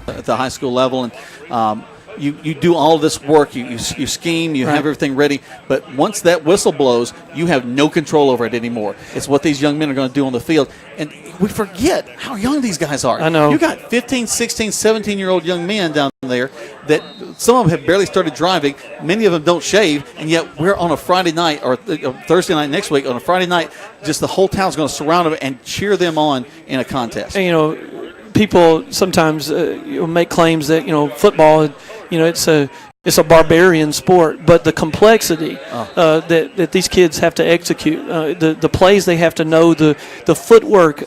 at the high school level, and you do all this work. You scheme. You have everything ready. But once that whistle blows, you have no control over it anymore. It's what these young men are going to do on the field. And we forget how young these guys are. I know. You got 15, 16, 17-year-old young men down there that some of them have barely started driving. Many of them don't shave. And yet we're on a Friday night or Thursday night next week, on a Friday night, just the whole town's going to surround them and cheer them on in a contest. And, people sometimes make claims that, football, it's a barbarian sport, but the complexity that these kids have to execute, the plays they have to know, the footwork,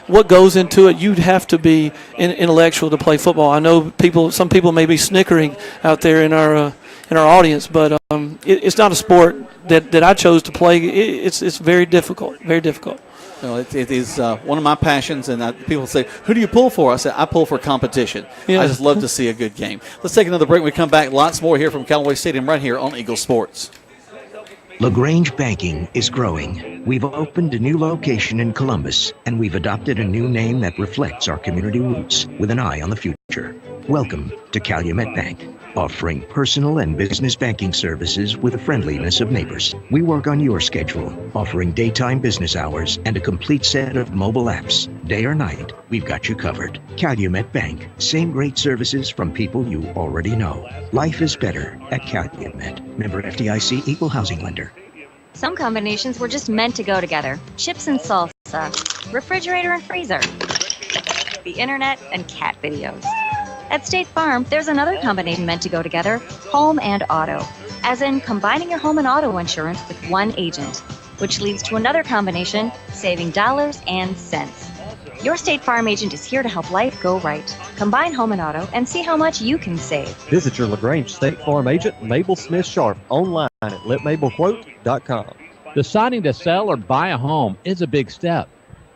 what goes into it, you'd have to be intellectual to play football. I know some people may be snickering out there in our audience, but it's not a sport that I chose to play. It's very difficult, very difficult. It is one of my passions, and people say, who do you pull for? I say, I pull for competition. Yeah. I just love to see a good game. Let's take another break. When we come back, lots more here from Callaway Stadium right here on Eagle Sports. LaGrange Banking is growing. We've opened a new location in Columbus, and we've adopted a new name that reflects our community roots with an eye on the future. Welcome to Calumet Bank, offering personal and business banking services with the friendliness of neighbors. We work on your schedule, offering daytime business hours and a complete set of mobile apps. Day or night, we've got you covered. Calumet Bank, same great services from people you already know. Life is better at Calumet. Member FDIC, equal housing lender. Some combinations were just meant to go together. Chips and salsa, refrigerator and freezer, the internet and cat videos. At State Farm, there's another combination meant to go together, home and auto. As in combining your home and auto insurance with one agent, which leads to another combination, saving dollars and cents. Your State Farm agent is here to help life go right. Combine home and auto and see how much you can save. Visit your LaGrange State Farm agent, Mabel Smith Sharp, online at letmabelquote.com. Deciding to sell or buy a home is a big step.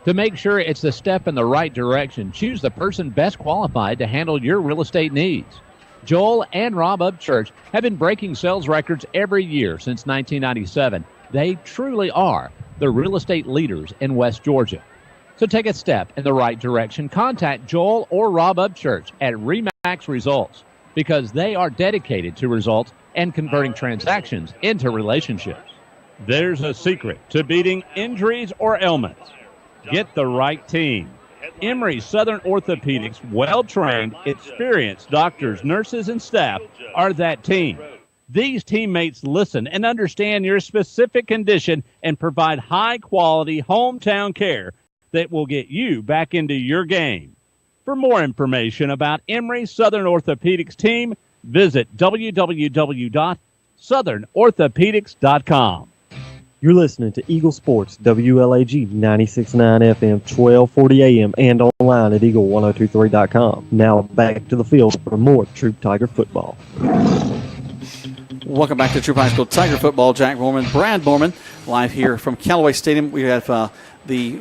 To make sure it's the step in the right direction, choose the person best qualified to handle your real estate needs. Joel and Rob Upchurch have been breaking sales records every year since 1997. They truly are the real estate leaders in West Georgia. So take a step in the right direction. Contact Joel or Rob Upchurch at RE/MAX Results because they are dedicated to results and converting transactions into relationships. There's a secret to beating injuries or ailments. Get the right team. Emory Southern Orthopedics, well-trained, experienced doctors, nurses, and staff are that team. These teammates listen and understand your specific condition and provide high-quality hometown care that will get you back into your game. For more information about Emory Southern Orthopedics team, visit www.southernorthopedics.com. You're listening to Eagle Sports, WLAG 96.9 FM, 1240 AM, and online at eagle1023.com. Now back to the field for more Troup Tiger football. Welcome back to Troup High School Tiger football. Jack Borman, Brad Borman, live here from Callaway Stadium. We have the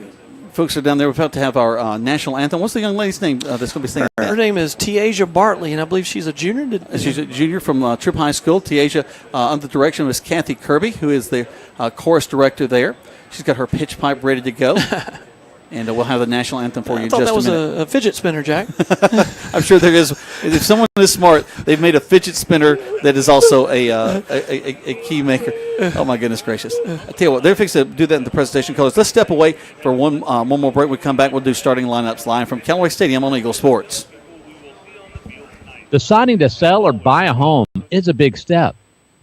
folks are down there. We're about to have our national anthem. What's the young lady's name that's going to be singing? Her name is Tiaja Bartley, and I believe she's a junior. She's a junior from Troup High School. Tiaja, under the direction of Miss Kathy Kirby, who is the chorus director there. She's got her pitch pipe ready to go. And we'll have the national anthem for you in just a minute. I thought that was a fidget spinner, Jack. I'm sure there is. If someone is smart, they've made a fidget spinner that is also a key maker. Oh, my goodness gracious. I tell you what, they're fixing to do that in the presentation colors. Let's step away for one more break. We come back, we'll do starting lineups live from Callaway Stadium on Eagle Sports. Deciding to sell or buy a home is a big step.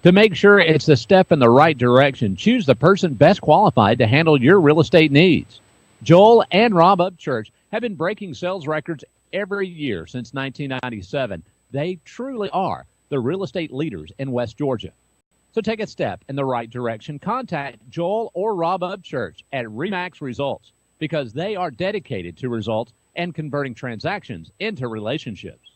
To make sure it's the step in the right direction, choose the person best qualified to handle your real estate needs. Joel and Rob Upchurch have been breaking sales records every year since 1997. They truly are the real estate leaders in West Georgia. So take a step in the right direction. Contact Joel or Rob Upchurch at RE/MAX Results because they are dedicated to results and converting transactions into relationships.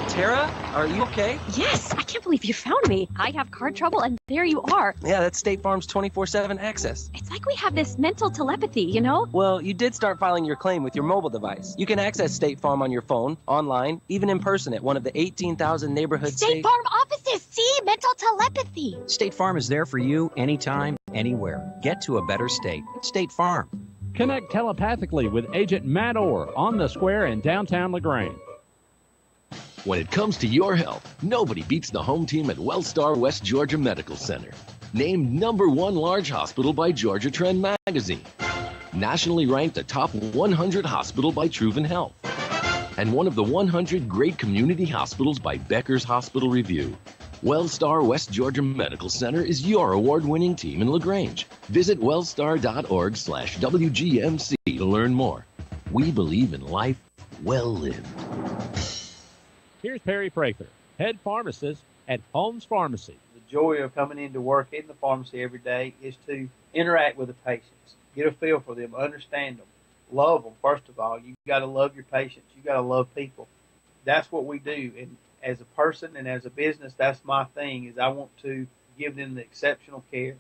Tara, are you okay? Yes, I can't believe you found me. I have car trouble, and there you are. Yeah, that's State Farm's 24/7 access. It's like we have this mental telepathy, you know? Well, you did start filing your claim with your mobile device. You can access State Farm on your phone, online, even in person at one of the 18,000 neighborhood State Farm offices. See? Mental telepathy. State Farm is there for you anytime, anywhere. Get to a better state. State Farm. Connect telepathically with Agent Matt Orr on the square in downtown LaGrange. When it comes to your health, nobody beats the home team at WellStar West Georgia Medical Center. Named #1 large hospital by Georgia Trend Magazine. Nationally ranked a top 100 hospital by Troup Health. And one of the 100 great community hospitals by Becker's Hospital Review. WellStar West Georgia Medical Center is your award-winning team in LaGrange. Visit wellstar.org/WGMC to learn more. We believe in life well lived. Here's Perry Prather, head pharmacist at Holmes Pharmacy. The joy of coming into work in the pharmacy every day is to interact with the patients, get a feel for them, understand them, love them. First of all, you've got to love your patients. You've got to love people. That's what we do. And as a person and as a business, that's my thing, is I want to give them the exceptional care.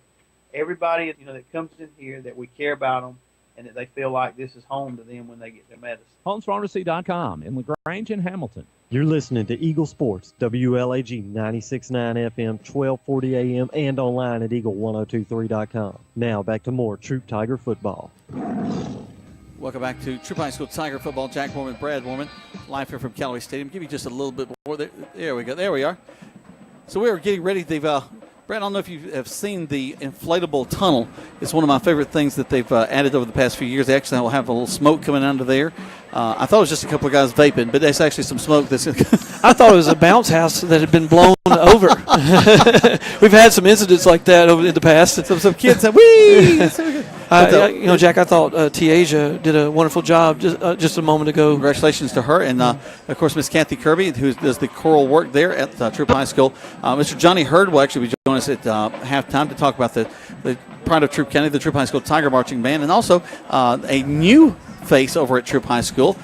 Everybody, that comes in here, that we care about them and that they feel like this is home to them when they get their medicine. HolmesPharmacy.com in LaGrange and Hamilton. You're listening to Eagle Sports, WLAG 96.9 FM, 1240 AM, and online at eagle1023.com. Now back to more Troup Tiger football. Welcome back to Troup High School Tiger football. Jack Warman, Brad Warman, live here from Callaway Stadium. Give you just a little bit more. There we go. There we are. So we are getting ready. Brad, I don't know if you have seen the inflatable tunnel. It's one of my favorite things that they've added over the past few years. They actually will have a little smoke coming out of there. I thought it was just a couple of guys vaping, but there's actually some smoke. I thought it was a bounce house that had been blown over. We've had some incidents like that in the past. Some kids said, "Wee!" Jack, I thought Tiaja did a wonderful job just a moment ago. Congratulations to her. And, of course, Miss Kathy Kirby, who does the choral work there at Troup High School. Mr. Johnny Hurd will actually be joining us at halftime to talk about the pride of Troup County, the Troup High School Tiger Marching Band, and also a new face over at Troup High School,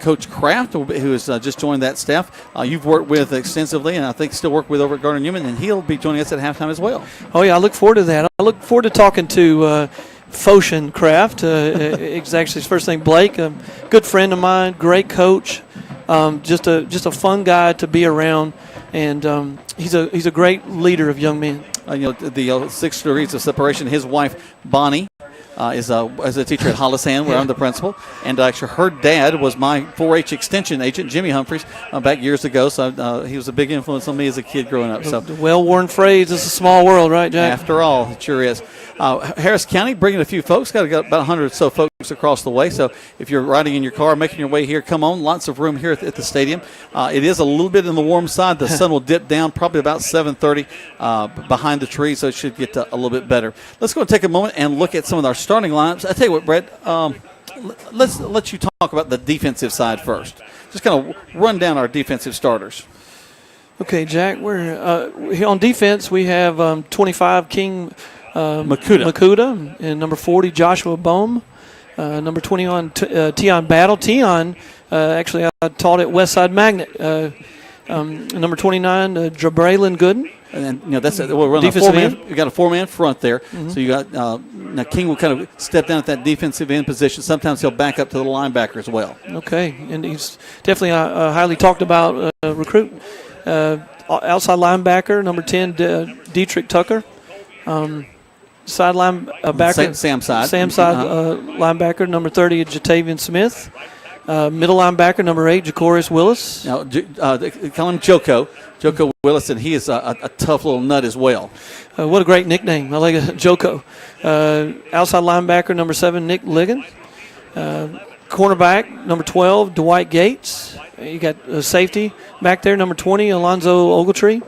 Coach Kraft, who has just joined that staff. You've worked with extensively, and I think still work with over at Gardner Newman, and he'll be joining us at halftime as well. Oh, yeah, I look forward to that. I look forward to talking to Foshin Kraft. It's actually his first name, Blake. Good friend of mine, great coach, just a fun guy to be around, and he's a great leader of young men. The 6 degrees of separation. His wife, Bonnie, is a teacher at Hollisand, where I'm the principal. And actually her dad was my 4-H extension agent, Jimmy Humphreys, back years ago. So he was a big influence on me as a kid growing up. So the well-worn phrase, it's a small world, right, Jack? After all, it sure is. Harris County bringing a few folks. Got about 100 or so folks across the way. So if you're riding in your car, making your way here, come on. Lots of room here at the stadium. It is a little bit on the warm side. The sun will dip down probably about 7:30 behind the trees, so it should get a little bit better. Let's go and take a moment and look at some of our starting lineups. I tell you what, Brett, let's let you talk about the defensive side first. Just kind of run down our defensive starters. Okay, Jack, we're here on defense. We have 25 King Makuta, and number 40 Joshua Bohm, number 21 Tion Battle. Tion, actually, I taught at Westside Magnet. Number 29 Jabraylin Gooden. And then, we're running a four-man. You got a four-man front there. Mm-hmm. So you got now King will kind of step down at that defensive end position. Sometimes he'll back up to the linebacker as well. Okay, and he's definitely a highly talked about recruit. Outside linebacker, number 10 Dietrich Tucker. Side linebacker, Sam side linebacker, number 30 Jatavian Smith. Middle linebacker, number 8 Jacorius Willis. Now, call him Joko Willis, and he is a tough little nut as well. What a great nickname. I like it, Joko. Outside linebacker, number 7 Nick Ligon. Cornerback, number 12 Dwight Gates. You got safety back there, number 20 Alonzo Ogletree.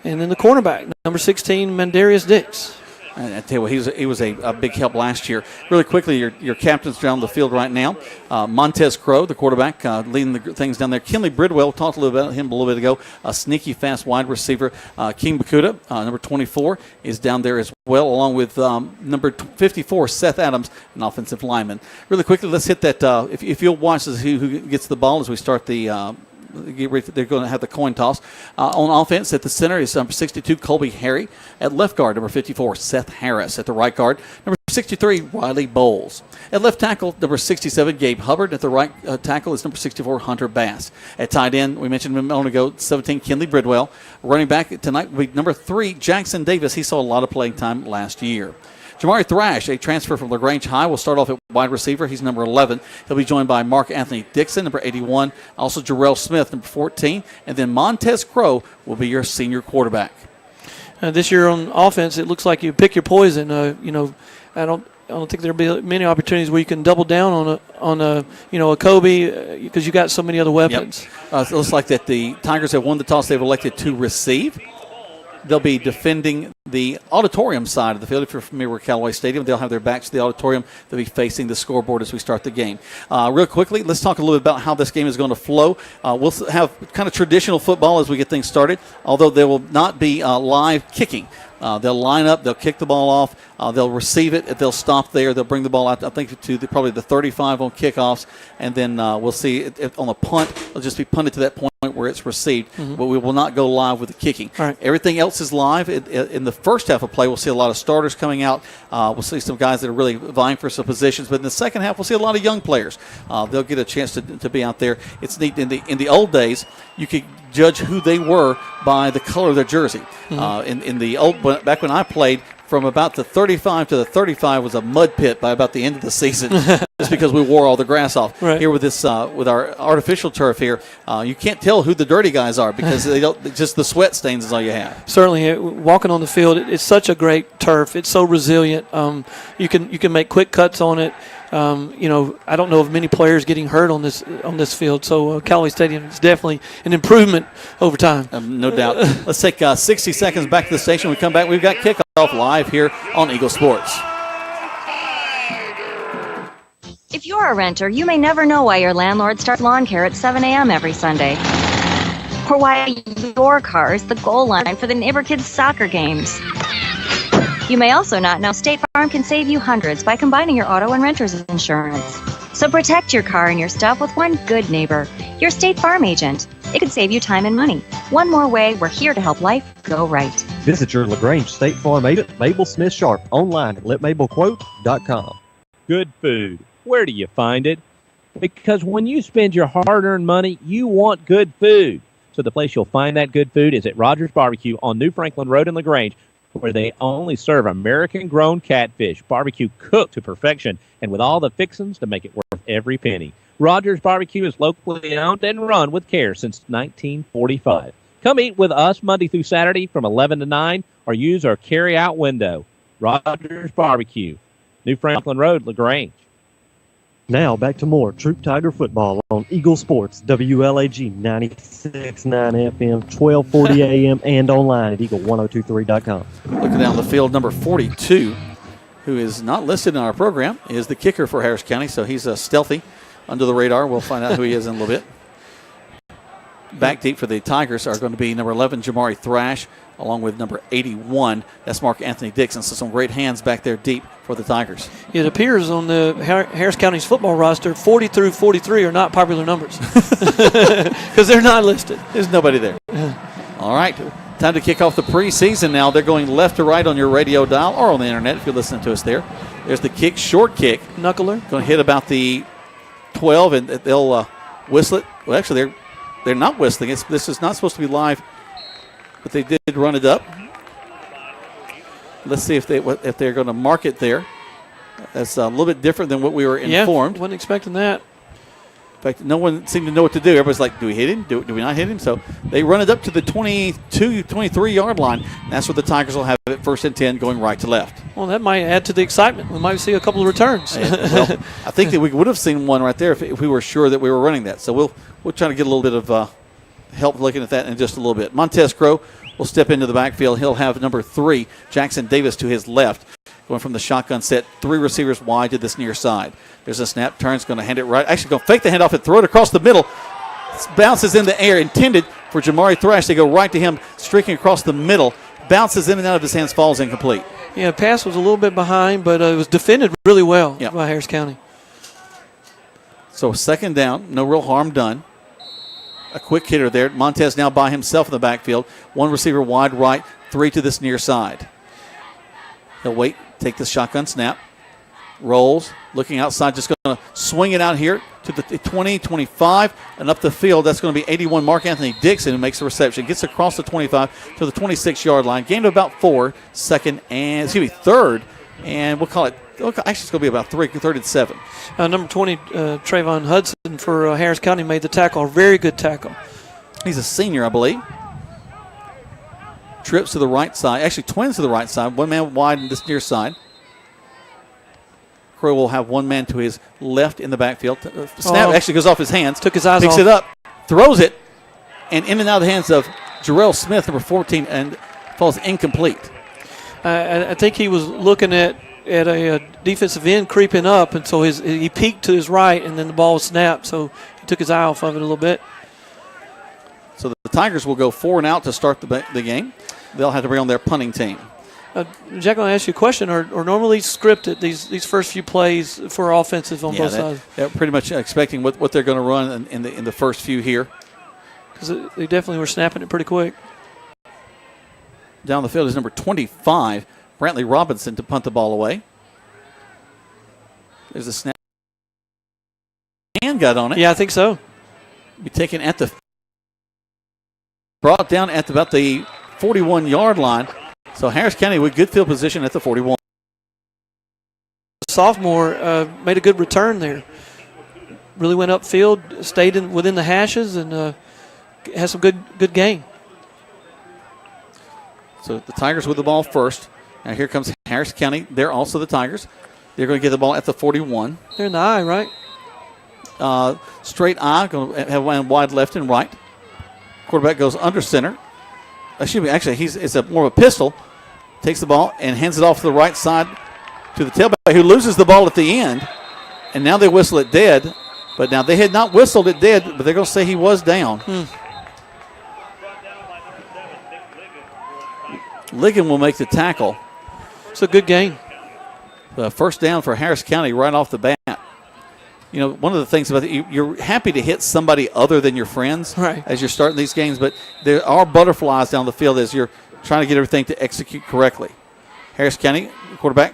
And then the cornerback, number 16 Mandarius Dix. And I tell you what, he was a big help last year. Really quickly, your captains down the field right now. Montez Crow, the quarterback, leading the things down there. Kinley Bridwell, talked a little bit about him a little bit ago. A sneaky, fast wide receiver. King Bakuta, number 24, is down there as well, along with number 54, Seth Adams, an offensive lineman. Really quickly, let's hit that. If you'll watch who gets the ball as we start the they're going to have the coin toss. On offense, at the center is number 62, Colby Harry. At left guard, number 54, Seth Harris. At the right guard, number 63, Riley Bowles. At left tackle, number 67, Gabe Hubbard. At the right tackle is number 64, Hunter Bass. At tight end, we mentioned a moment ago, 17, Kinley Bridwell. Running back tonight will be number 3, Jackson Davis. He saw a lot of playing time last year. Jamari Thrash, a transfer from LaGrange High, will start off at wide receiver. He's number 11. He'll be joined by Mark Anthony Dixon, number 81. Also Jarrell Smith, number 14. And then Montez Crow will be your senior quarterback. This year on offense, it looks like you pick your poison. I don't think there'll be many opportunities where you can double down on a Kobe because you got so many other weapons. Yep. It looks like that the Tigers have won the toss. They've elected to receive. They'll be defending the auditorium side of the field. If you're familiar with Callaway Stadium, they'll have their backs to the auditorium. They'll be facing the scoreboard as we start the game. Real quickly, let's talk a little bit about how this game is going to flow. We'll have kind of traditional football as we get things started, although there will not be live kicking. They'll line up, they'll kick the ball off, they'll receive it, they'll stop there, they'll bring the ball out, I think, to probably the 35 on kickoffs, and then we'll see on the punt, it'll just be punted to that point where it's received, but we will not go live with the kicking. Right. Everything else is live. In the first half of play, we'll see a lot of starters coming out. We'll see some guys that are really vying for some positions, but in the second half, we'll see a lot of young players. They'll get a chance to be out there. It's neat. In the old days, you could judge who they were by the color of their jersey. In the old, back when I played, from about the 35 to the 35 was a mud pit by about the end of the season, just because we wore all the grass off. Right. Here with this, with our artificial turf here, you can't tell who the dirty guys are because they don't. Just the sweat stains is all you have. Certainly, walking on the field, it's such a great turf. It's so resilient. You can make quick cuts on it. I don't know of many players getting hurt on this field. So Callaway Stadium is definitely an improvement over time. No doubt. Let's take 60 seconds back to the station. When we come back, we've got kickoff live here on Eagle Sports. If you're a renter, you may never know why your landlord starts lawn care at 7 a.m. every Sunday. Or why your car is the goal line for the neighbor kids' soccer games. You may also not know State Farm can save you hundreds by combining your auto and renter's insurance. So protect your car and your stuff with one good neighbor, your State Farm agent. It could save you time and money. One more way, we're here to help life go right. Visit your LaGrange State Farm agent, Mabel Smith Sharp, online at letmabelquote.com. Good food. Where do you find it? Because when you spend your hard-earned money, you want good food. So the place you'll find that good food is at Rogers Barbecue on New Franklin Road in LaGrange, where they only serve American-grown catfish, barbecue cooked to perfection, and with all the fixings to make it worth every penny. Rogers Barbecue is locally owned and run with care since 1945. Come eat with us Monday through Saturday from 11 to 9 or use our carry-out window. Rogers Barbecue, New Franklin Road, LaGrange. Now back to more Troup Tiger football on Eagle Sports, WLAG 96.9 FM, 1240 AM, and online at eagle1023.com. Looking down the field, number 42, who is not listed in our program, is the kicker for Harris County, so he's stealthy, under the radar. We'll find out who he is in a little bit. Back deep for the Tigers are going to be number 11, Jamari Thrash, along with number 81. That's Mark Anthony Dixon. So some great hands back there deep for the Tigers. It appears on the Harris County's football roster, 40 through 43 are not popular numbers because they're not listed. There's nobody there. All right. Time to kick off the preseason now. They're going left to right on your radio dial or on the internet if you're listening to us there. There's the kick, short kick. Knuckler. Going to hit about the 12, and they'll whistle it. Well, actually, they're not whistling. This is not supposed to be live, but they did run it up. Let's see if they're going to mark it there. That's a little bit different than what we were informed. Wasn't expecting that. In fact, no one seemed to know what to do. Everybody's like, do we hit him? Do we not hit him? So they run it up to the 22, 23-yard line. And that's where the Tigers will have it, 1st and 10, going right to left. Well, that might add to the excitement. We might see a couple of returns. Well, I think that we would have seen one right there if we were sure that we were running that. So we'll try to get a little bit of help looking at that in just a little bit. Montez Crow will step into the backfield. He'll have number 3, Jackson Davis, to his left. Going from the shotgun set, 3 receivers wide to this near side. There's a snap, turns, going to hand it right. Actually, going to fake the handoff and throw it across the middle. Bounces in the air, intended for Jamari Thrash. They go right to him, streaking across the middle. Bounces in and out of his hands, falls incomplete. Yeah, pass was a little bit behind, but it was defended really well by Harris County. So 2nd down, no real harm done. A quick hitter there. Montez now by himself in the backfield. 1 receiver wide right, 3 to this near side. He'll wait, take the shotgun snap. Rolls, looking outside, just going to swing it out here to the 20, 25, and up the field. That's going to be 81, Mark Anthony Dixon, who makes the reception. Gets across the 25 to the 26-yard line. Gained about 4, 3rd And we'll call it, actually it's going to be about 3rd-and-7. Number 20, Trayvon Hudson for Harris County made the tackle. A very good tackle. He's a senior, I believe. Trips to the right side. Actually, twins to the right side. One man wide in this near side. Crow will have one man to his left in the backfield. Snap actually goes off his hands. Took his eyes picks off. It up, throws it, and in and out of the hands of Jarrell Smith, number 14, and falls incomplete. I think he was looking at a defensive end creeping up, and so he peeked to his right, and then the ball snapped, so he took his eye off of it a little bit. So the Tigers will go 4 and out to start the game. They'll have to bring on their punting team. Jack, I want to ask you a question. Are normally scripted these first few plays for offensive on both sides? They're pretty much expecting what they're going to run in the first few here. Because they definitely were snapping it pretty quick. Down the field is number 25, Brantley Robinson, to punt the ball away. There's a snap. Hand got on it. Yeah, I think so. Be taken brought down at about the 41-yard line. So Harris County with good field position at the 41. Sophomore made a good return there. Really went upfield, stayed within the hashes, and has some good gain. So the Tigers with the ball first. Now here comes Harris County. They're also the Tigers. They're going to get the ball at the 41. They're in the eye, right? Straight eye, going to have one wide left and right. Quarterback goes under center. Excuse me, actually, it's more of a pistol. Takes the ball and hands it off to the right side to the tailback, who loses the ball at the end. And now they whistle it dead. But now they had not whistled it dead, but they're going to say he was down. Ligon will make the tackle. It's a good game. First down for Harris County right off the bat. You know, one of the things about you're happy to hit somebody other than your friends as you're starting these games, but there are butterflies down the field as you're trying to get everything to execute correctly. Harris County quarterback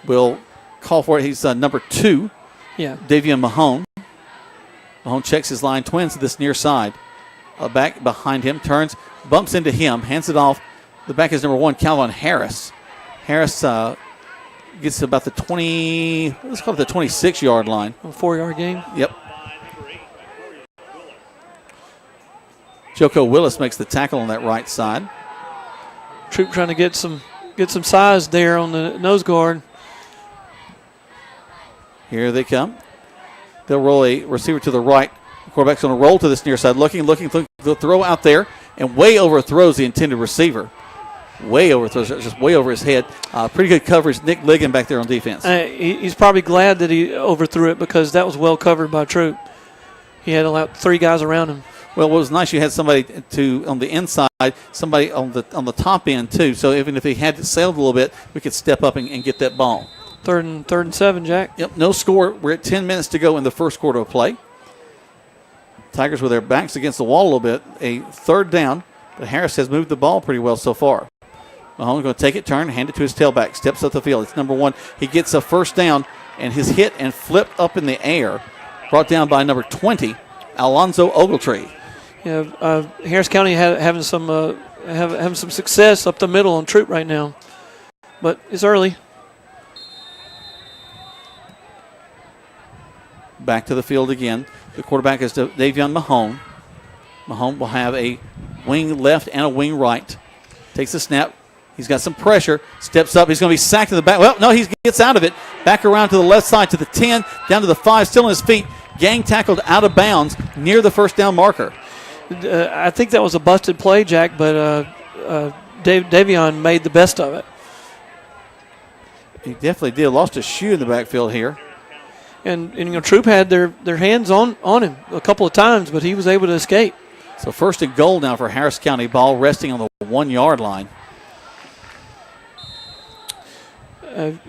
will call for it. He's number 2, Davian Mahone. Mahone checks his line, twins to this near side. Back behind him, turns, bumps into him, hands it off. The back is number 1, Calvin Harris. Harris gets to about the 26-yard line. A 4-yard game? Yep. Joko Willis makes the tackle on that right side. Troup trying to get some size there on the nose guard. Here they come. They'll roll a receiver to the right. The quarterback's going to roll to this near side, looking, the throw out there, and way overthrows the intended receiver. Way overthrows, just way over his head. Pretty good coverage. Nick Ligon back there on defense. He's probably glad that he overthrew it because that was well covered by Troup. He had about 3 guys around him. Well, what was nice, you had somebody on the inside, somebody on the top end too. So even if he had to sail a little bit, we could step up and get that ball. Third and 7, Jack. Yep, no score. We're at 10 minutes to go in the first quarter of play. Tigers with their backs against the wall a little bit. A third down, but Harris has moved the ball pretty well so far. Mahomes going to take it, turn, hand it to his tailback, steps up the field. It's number 1. He gets a first down, and his hit and flipped up in the air, brought down by number 20, Alonzo Ogletree. Yeah, Harris County having some success up the middle on Troup right now, but it's early. Back to the field again. The quarterback is Davion Mahone. Mahone will have a wing left and a wing right. Takes the snap. He's got some pressure. Steps up. He's going to be sacked in the back. Well, no, he gets out of it. Back around to the left side to the 10, down to the 5, still on his feet. Gang tackled out of bounds near the first down marker. I think that was a busted play, Jack, but Davion made the best of it. He definitely did. Lost a shoe in the backfield here. And Troup had their hands on him a couple of times, but he was able to escape. So first and goal now for Harris County. Ball resting on the 1-yard line.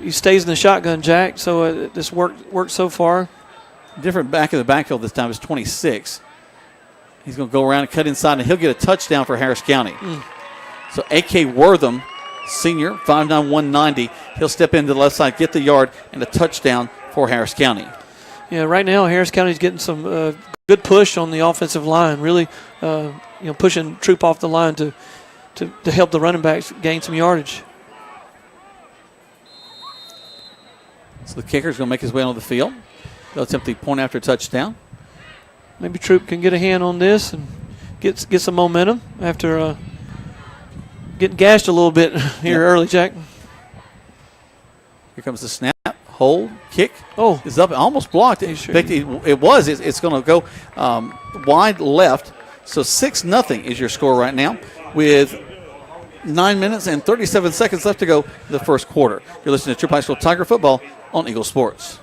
He stays in the shotgun, Jack, so this worked so far. Different back of the backfield this time is 26. He's going to go around and cut inside, and he'll get a touchdown for Harris County. So A.K. Wortham, senior, 5'9", 190. He'll step into the left side, get the yard, and a touchdown for Harris County. Yeah, right now Harris County's getting some good push on the offensive line, really pushing Troup off the line to help the running backs gain some yardage. So the kicker's going to make his way onto the field. They'll attempt the point after touchdown. Maybe Troup can get a hand on this and get some momentum after getting gashed a little bit here early, Jack. Here comes the snap, hold, kick. Oh, it's up, almost blocked. Sure. It was. It's going to go wide left. So 6-0 is your score right now, with 9 minutes and 37 seconds left to go in the first quarter. You're listening to Troup High School Tiger Football on Eagle Sports.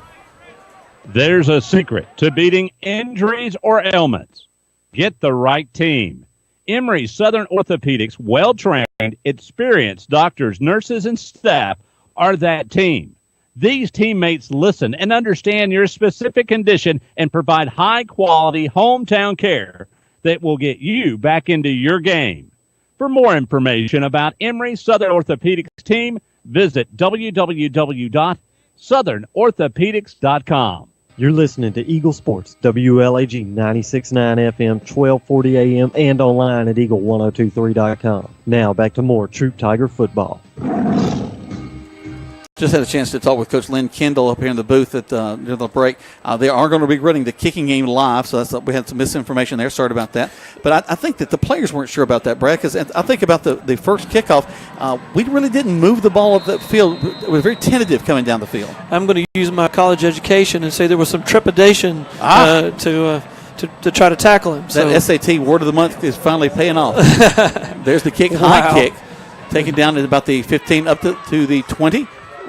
There's a secret to beating injuries or ailments. Get the right team. Emory Southern Orthopedics, well-trained, experienced doctors, nurses, and staff are that team. These teammates listen and understand your specific condition and provide high-quality hometown care that will get you back into your game. For more information about Emory Southern Orthopedics team, visit www.southernorthopedics.com. You're listening to Eagle Sports, WLAG 96.9 FM, 1240 AM, and online at eagle1023.com. Now back to more Troup Tiger football. Just had a chance to talk with Coach Lynn Kendall up here in the booth during the break. They are going to be running the kicking game live, so we had some misinformation there. Sorry about that. But I think that the players weren't sure about that, Brad, because I think about the first kickoff, we really didn't move the ball up the field. It was very tentative coming down the field. I'm going to use my college education and say there was some trepidation to try to tackle him. That SAT word of the month is finally paying off. There's the kick, high kick, taken down at about the 15 up to the 20.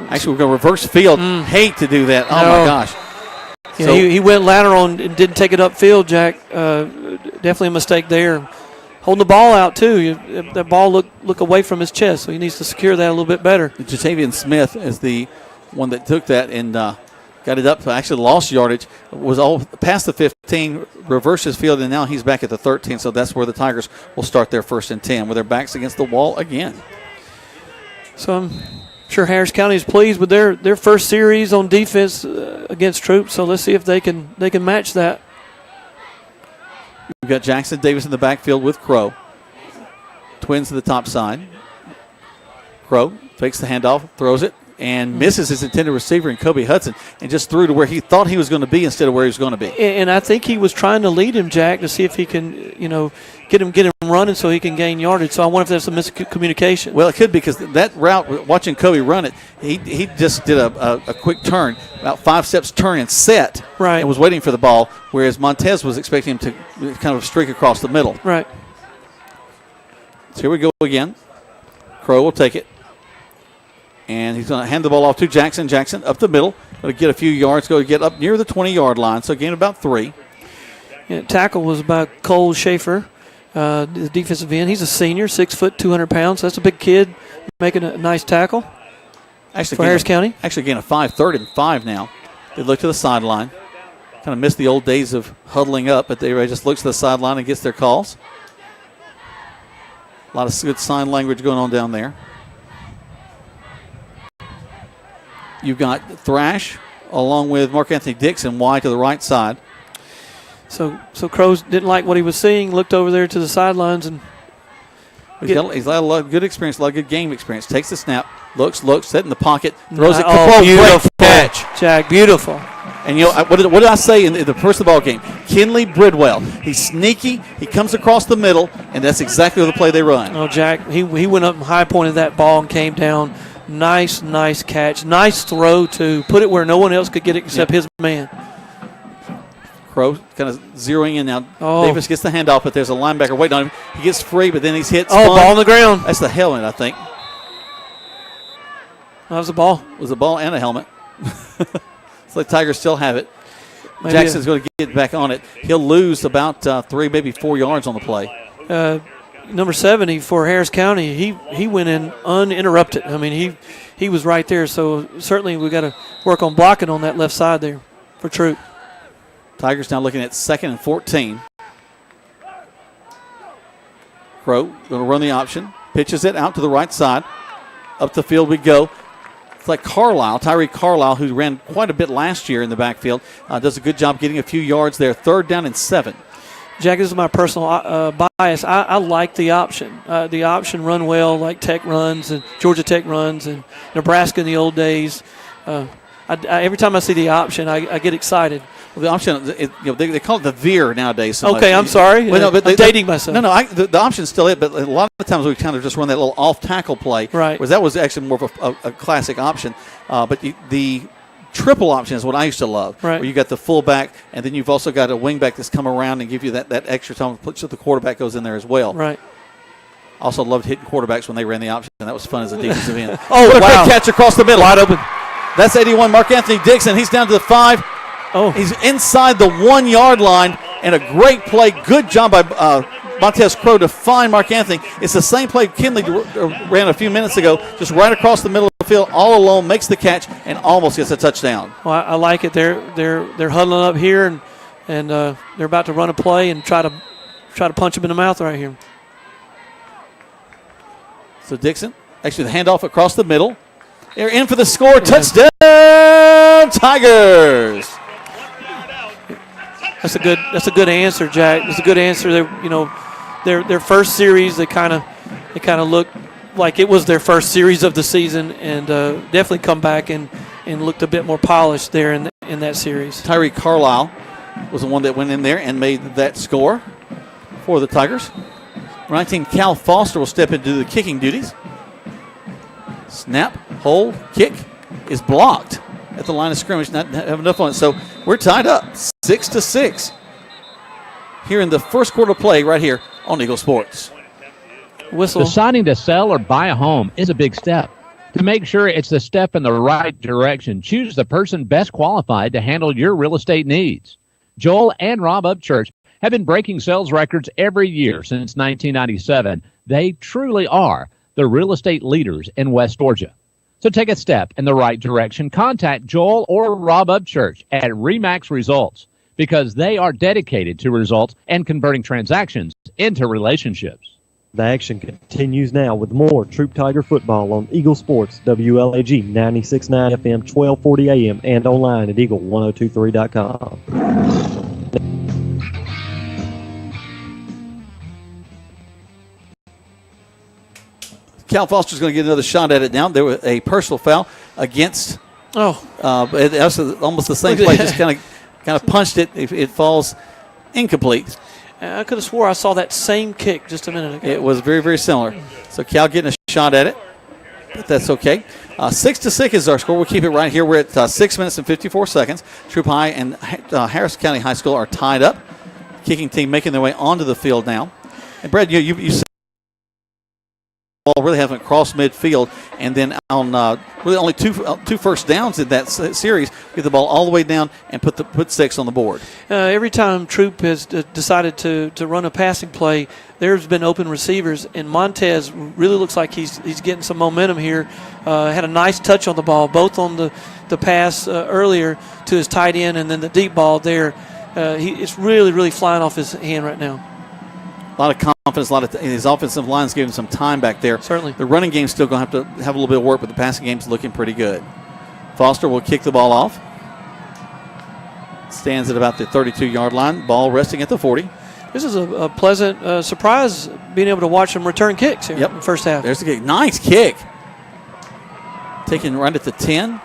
Actually, we're going to reverse field. Hate to do that. Oh, my gosh. Yeah, so, he went lateral and didn't take it upfield, Jack. Definitely a mistake there. Holding the ball out, too. That ball look away from his chest, so he needs to secure that a little bit better. Jatavian Smith is the one that took that and got it up. Actually lost yardage. Was all past the 15, reversed his field, and now he's back at the 13. So that's where the Tigers will start their 1st and 10 with their backs against the wall again. So I'm sure Harris County is pleased with their first series on defense against Troup. So let's see if they can match that. We've got Jackson Davis in the backfield with Crow. Twins to the top side. Crow fakes the handoff, throws it, and misses his intended receiver in Kobe Hudson and just threw to where he thought he was going to be instead of where he was going to be. And I think he was trying to lead him, Jack, to see if he can, get him running so he can gain yardage. So I wonder if there's some miscommunication. Well, it could be, because that route, watching Kobe run it, he just did a quick turn, about 5 steps turn and set, right, and was waiting for the ball, whereas Montez was expecting him to kind of streak across the middle. Right. So here we go again. Crow will take it. And he's going to hand the ball off to Jackson. Jackson up the middle. Going to get a few yards. Going to get up near the 20-yard line. So gain about 3. Yeah, tackle was by Cole Schaefer, the defensive end. He's a senior, 6 foot, 200 pounds. So that's a big kid making a nice tackle for Harris County. Actually gain a 5, 3rd and 5 now. They look to the sideline. Kind of missed the old days of huddling up, but they just looks to the sideline and gets their calls. A lot of good sign language going on down there. You've got Thrash along with Mark Anthony Dixon wide to the right side. So Crows didn't like what he was seeing, looked over there to the sidelines. And he's got a lot of good experience, a lot of good game experience. Takes the snap, looks, set in the pocket, throws it. Oh, beautiful catch. Jack, beautiful. And what did I say in the first of the ball game? Kinley Bridwell. He's sneaky. He comes across the middle, and that's exactly the play they run. Oh, Jack, he went up and high pointed that ball and came down. Nice catch. Nice throw to put it where no one else could get it except his man. Crow kind of zeroing in now. Davis gets the handoff, but there's a linebacker waiting on him. He gets free, but then he's hit. Spun. Ball on the ground. That's the helmet, I think. That was the ball. It was a ball and a helmet. It's like Tigers still have it. Maybe Jackson's going to get back on it. He'll lose about 3, maybe 4 yards on the play. Number 70 for Harris County, he went in uninterrupted. I mean, he was right there. So certainly we got to work on blocking on that left side there for Troup. Tigers now looking at 2nd and 14. Crow going to run the option, pitches it out to the right side. Up the field we go. It's like Tyree Carlisle, who ran quite a bit last year in the backfield, does a good job getting a few yards there. 3rd down and 7. Jack, this is my personal bias. I like the option. The option run well, like Tech runs and Georgia Tech runs and Nebraska in the old days. every time I see the option, I get excited. Well, the option, they call it the veer nowadays. So okay, I'm sorry. Well, no, but I'm dating myself. No, the option's still it, but a lot of times we kind of just run that little off-tackle play. Right. Whereas that was actually more of a classic option. But the triple option is what I used to love. Right. Where you got the fullback, and then you've also got a wingback that's come around and give you that extra time, so the quarterback goes in there as well. Right. Also loved hitting quarterbacks when they ran the option. That was fun as a defensive end. Oh, what a wow. great catch across the middle. Wide open. That's 81, Mark Anthony Dixon. He's down to the 5. Oh. He's inside the 1 yard line, and a great play. Good job by Montez Crow to find Mark Anthony. It's the same play Kinley ran a few minutes ago, just right across the middle of the field, all alone, makes the catch, and almost gets a touchdown. Well, I like it. They're huddling up here, and they're about to run a play and try to punch him in the mouth right here. So Dixon, actually the handoff across the middle. They're in for the score. Touchdown, Tigers! That's a good answer, Jack. That's a good answer. Their first series, they kind of looked like it was their first series of the season, and definitely come back and looked a bit more polished there in that series. Tyree Carlisle was the one that went in there and made that score for the Tigers. 19, Cal Foster will step into the kicking duties. Snap, hold, kick is blocked at the line of scrimmage. Not have enough on it. So we're tied up 6-6 here in the first quarter play right here on Eagle Sports. Whistle. Deciding to sell or buy a home is a big step. To make sure it's the step in the right direction, choose the person best qualified to handle your real estate needs. Joel and Rob Upchurch have been breaking sales records every year since 1997. They truly are the real estate leaders in West Georgia. So take a step in the right direction. Contact Joel or Rob Upchurch at Remax Results because they are dedicated to results and converting transactions into relationships. The action continues now with more Troop Tiger football on Eagle Sports, WLAG 96.9 FM, 1240 AM, and online at eagle1023.com. Cal Foster's going to get another shot at it now. There was a personal foul against. It was almost the same play. Just kind of punched it. It falls incomplete. I could have swore I saw that same kick just a minute ago. It was very, very similar. So Cal getting a shot at it, but that's okay. 6-6 is our score. We'll keep it right here. We're at 6 minutes and 54 seconds. Troop High and Harris County High School are tied up. Kicking team making their way onto the field now. And Brad, you said ball really haven't crossed midfield, and then on really only two first downs in that series, get the ball all the way down and put 6 on the board. Every time Troop has decided to run a passing play, there's been open receivers, and Montez really looks like he's getting some momentum here. Had a nice touch on the ball, both on the pass earlier to his tight end and then the deep ball there. It's really, really flying off his hand right now. A lot of confidence, his offensive line's giving him some time back there. Certainly. The running game's still going to have a little bit of work, but the passing game's looking pretty good. Foster will kick the ball off. Stands at about the 32-yard line. Ball resting at the 40. This is a pleasant surprise being able to watch him return kicks here in the first half. There's the kick. Nice kick. Taken right at the 10,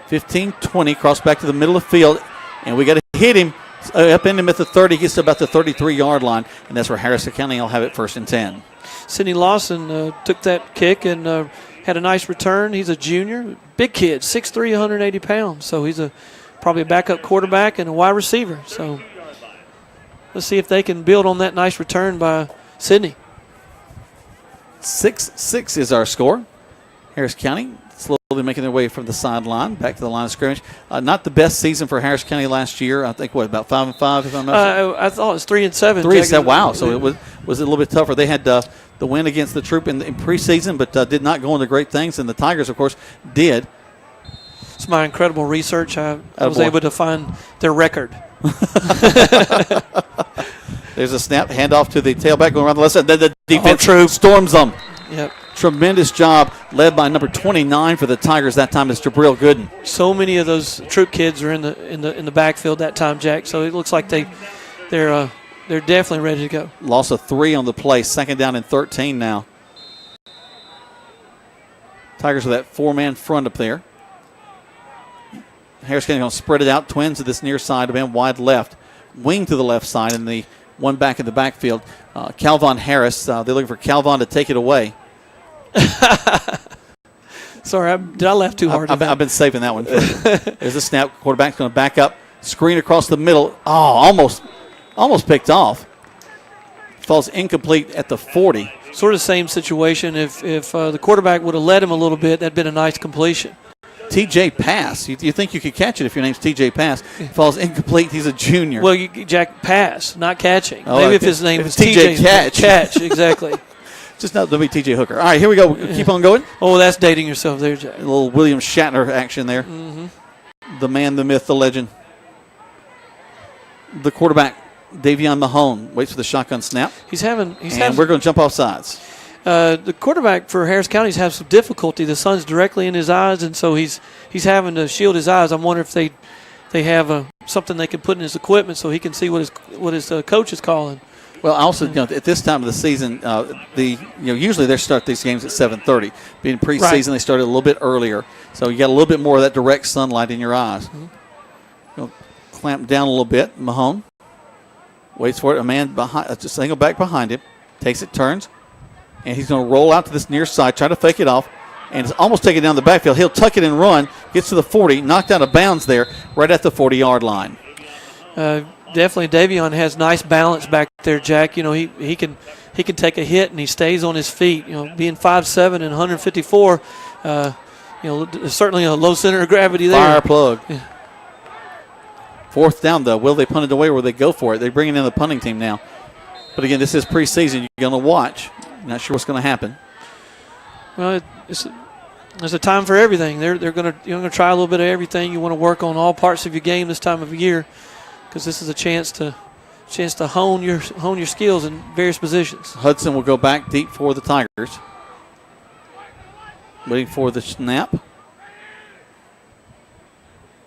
15, 20. Cross back to the middle of the field. And we got to hit him. Up in him at the 30, gets to about the 33-yard line, and that's where Harrison County will have it 1st and 10. Sidney Lawson took that kick and had a nice return. He's a junior, big kid, 6'3", 180 pounds. So he's probably a backup quarterback and a wide receiver. So let's see if they can build on that nice return by Sidney. 6-6 is our score. Harris County slowly making their way from the sideline back to the line of scrimmage. Not the best season for Harris County last year. I think, about 5-5, if I'm not I thought it was 3-7. 3-7, wow. So it was a little bit tougher. They had the win against the Troop in preseason, but did not go into great things. And the Tigers, of course, did. It's my incredible research. I was able to find their record. There's a snap, handoff to the tailback going around the left side. Then the defense Troop storms them. Yep. Tremendous job led by number 29 for the Tigers that time is Jabril Gooden. So many of those Troop kids are in the backfield that time, Jack. So it looks like they're definitely ready to go. Loss of 3 on the play, 2nd down and 13 now. Tigers with that 4-man front up there. Harris County going to spread it out. Twins to this near side, man, wide left, wing to the left side, and the one back in the backfield. Calvin Harris, they're looking for Calvin to take it away. Sorry, did I laugh too hard? I've been saving that one. There's a snap. Quarterback's going to back up. Screen across the middle. Oh, almost picked off. Falls incomplete at the 40. Sort of the same situation. If the quarterback would have led him a little bit, that'd been a nice completion. TJ Pass. You think you could catch it if your name's TJ Pass. Falls incomplete. He's a junior. Well, Jack, pass, not catching. Oh, maybe if his name was TJ Catch. Catch, exactly. Just not to be TJ Hooker. All right, here we go. Keep on going. Oh, that's dating yourself there, Jack. A little William Shatner action there. Mm-hmm. The man, the myth, the legend. The quarterback, Davion Mahone, waits for the shotgun snap. We're going to jump off sides. The quarterback for Harris County has some difficulty. The sun's directly in his eyes, and so he's having to shield his eyes. I'm wondering if they have something they can put in his equipment so he can see what his coach is calling. Well, also, at this time of the season, usually they start these games at 7:30. Being preseason, right. They started a little bit earlier, so you got a little bit more of that direct sunlight in your eyes. Mm-hmm. Clamp down a little bit. Mahone waits for it. A man behind, just single back behind him, takes it, turns, and he's going to roll out to this near side, try to fake it off, and it's almost taken down the backfield. He'll tuck it and run, gets to the 40, knocked out of bounds there, right at the 40-yard line. Definitely, Davion has nice balance back there, Jack. He can take a hit and he stays on his feet. Being 5'7" and 154, there's certainly a low center of gravity there. Fire plug. Yeah. Fourth down, though. Will they punt it away or will they go for it? They're bringing in the punting team now. But again, this is preseason. You're going to watch. Not sure what's going to happen. Well, there's a time for everything. You're going to try a little bit of everything. You want to work on all parts of your game this time of year, because this is a chance to hone your skills in various positions. Hudson will go back deep for the Tigers. Waiting for the snap.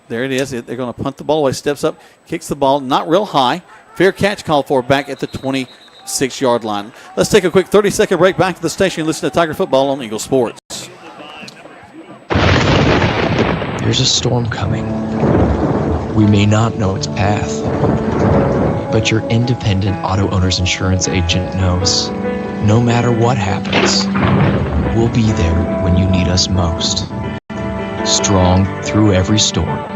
There it is. They're going to punt the ball away. Steps up, kicks the ball, not real high. Fair catch called for back at the 26-yard line. Let's take a quick 30-second break. Back to the station. Listen to Tiger Football on Eagle Sports. There's a storm coming. We may not know its path, but your independent auto owner's insurance agent knows no matter what happens, we'll be there when you need us most. Strong through every storm.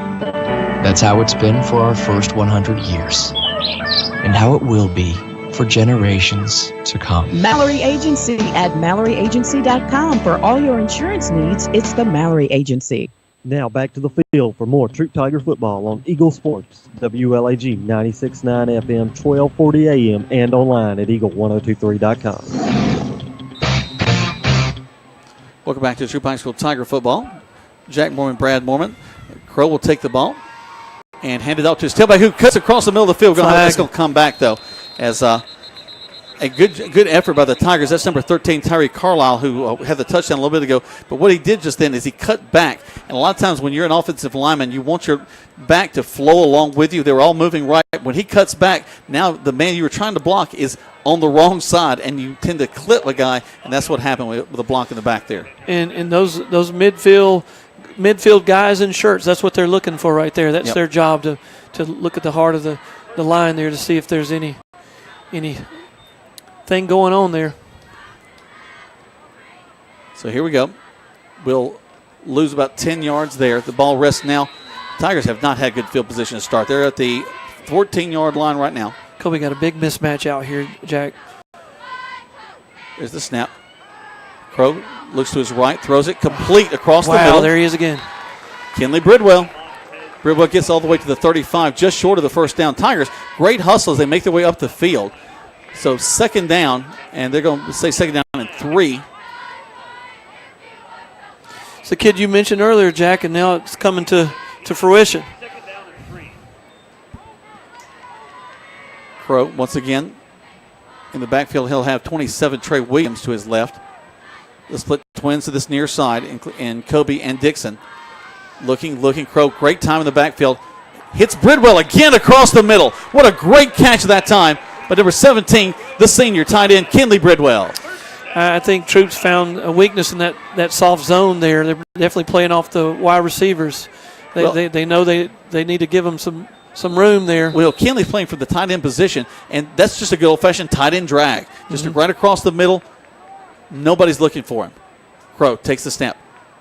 That's how it's been for our first 100 years, and how it will be for generations to come. Mallory Agency at MalloryAgency.com. For all your insurance needs, it's the Mallory Agency. Now back to the field for more Troup Tiger football on Eagle Sports, WLAG 96.9 FM, 1240 AM, and online at Eagle1023.com. Welcome back to Troup High School Tiger football. Jack Mormon, Brad Mormon. Crow will take the ball and hand it out to his tailback, who cuts across the middle of the field. It's going to come back, though, as a good effort by the Tigers. That's number 13, Tyree Carlisle, who had the touchdown a little bit ago. But what he did just then is he cut back. And a lot of times when you're an offensive lineman, you want your back to flow along with you. They were all moving right. When he cuts back, now the man you were trying to block is on the wrong side, and you tend to clip a guy, and that's what happened with the block in the back there. And those midfield guys in shirts, that's what they're looking for right there. That's their job to look at the heart of the line there to see if there's any thing going on there. So here we go. We'll lose about 10 yards there. The ball rests now. Tigers have not had good field position to start. They're at the 14-yard line right now. Kobe got a big mismatch out here, Jack. There's the snap. Crow looks to his right, throws it complete across the middle. Wow, there he is again. Kinley Bridwell. Bridwell gets all the way to the 35, just short of the first down. Tigers, great hustle as they make their way up the field. So second down, and they're going to say second down and 3. It's the kid you mentioned earlier, Jack, and now it's coming to fruition. Crow, once again, in the backfield, he'll have 27, Trey Williams to his left. The split twins to this near side, and Kobe and Dixon. Looking, Crow, great time in the backfield. Hits Bridwell again across the middle. What a great catch that time. But number 17, the senior tight end, Kinley Bridwell. I think Troup's found a weakness in that soft zone there. They're definitely playing off the wide receivers. They know they need to give him some room there. Well, Kenley's playing for the tight end position, and that's just a good old-fashioned tight end drag. Just right across the middle. Nobody's looking for him. Crow takes the snap.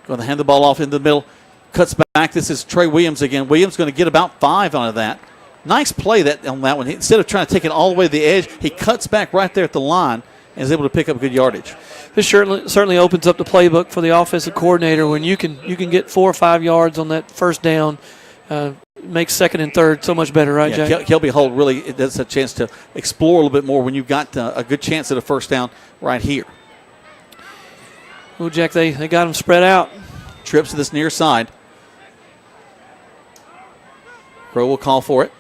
Going to hand the ball off into the middle. Cuts back. This is Trey Williams again. Williams going to get about 5 out of that. Nice play on that one. Instead of trying to take it all the way to the edge, he cuts back right there at the line and is able to pick up good yardage. This certainly opens up the playbook for the offensive coordinator when you can get 4 or 5 yards on that first down. Makes second and third so much better, right, Jack? Kelby Holt really does a chance to explore a little bit more when you've got a good chance at a first down right here. Oh, Jack, they got him spread out. Trips to this near side. Crow will call for it.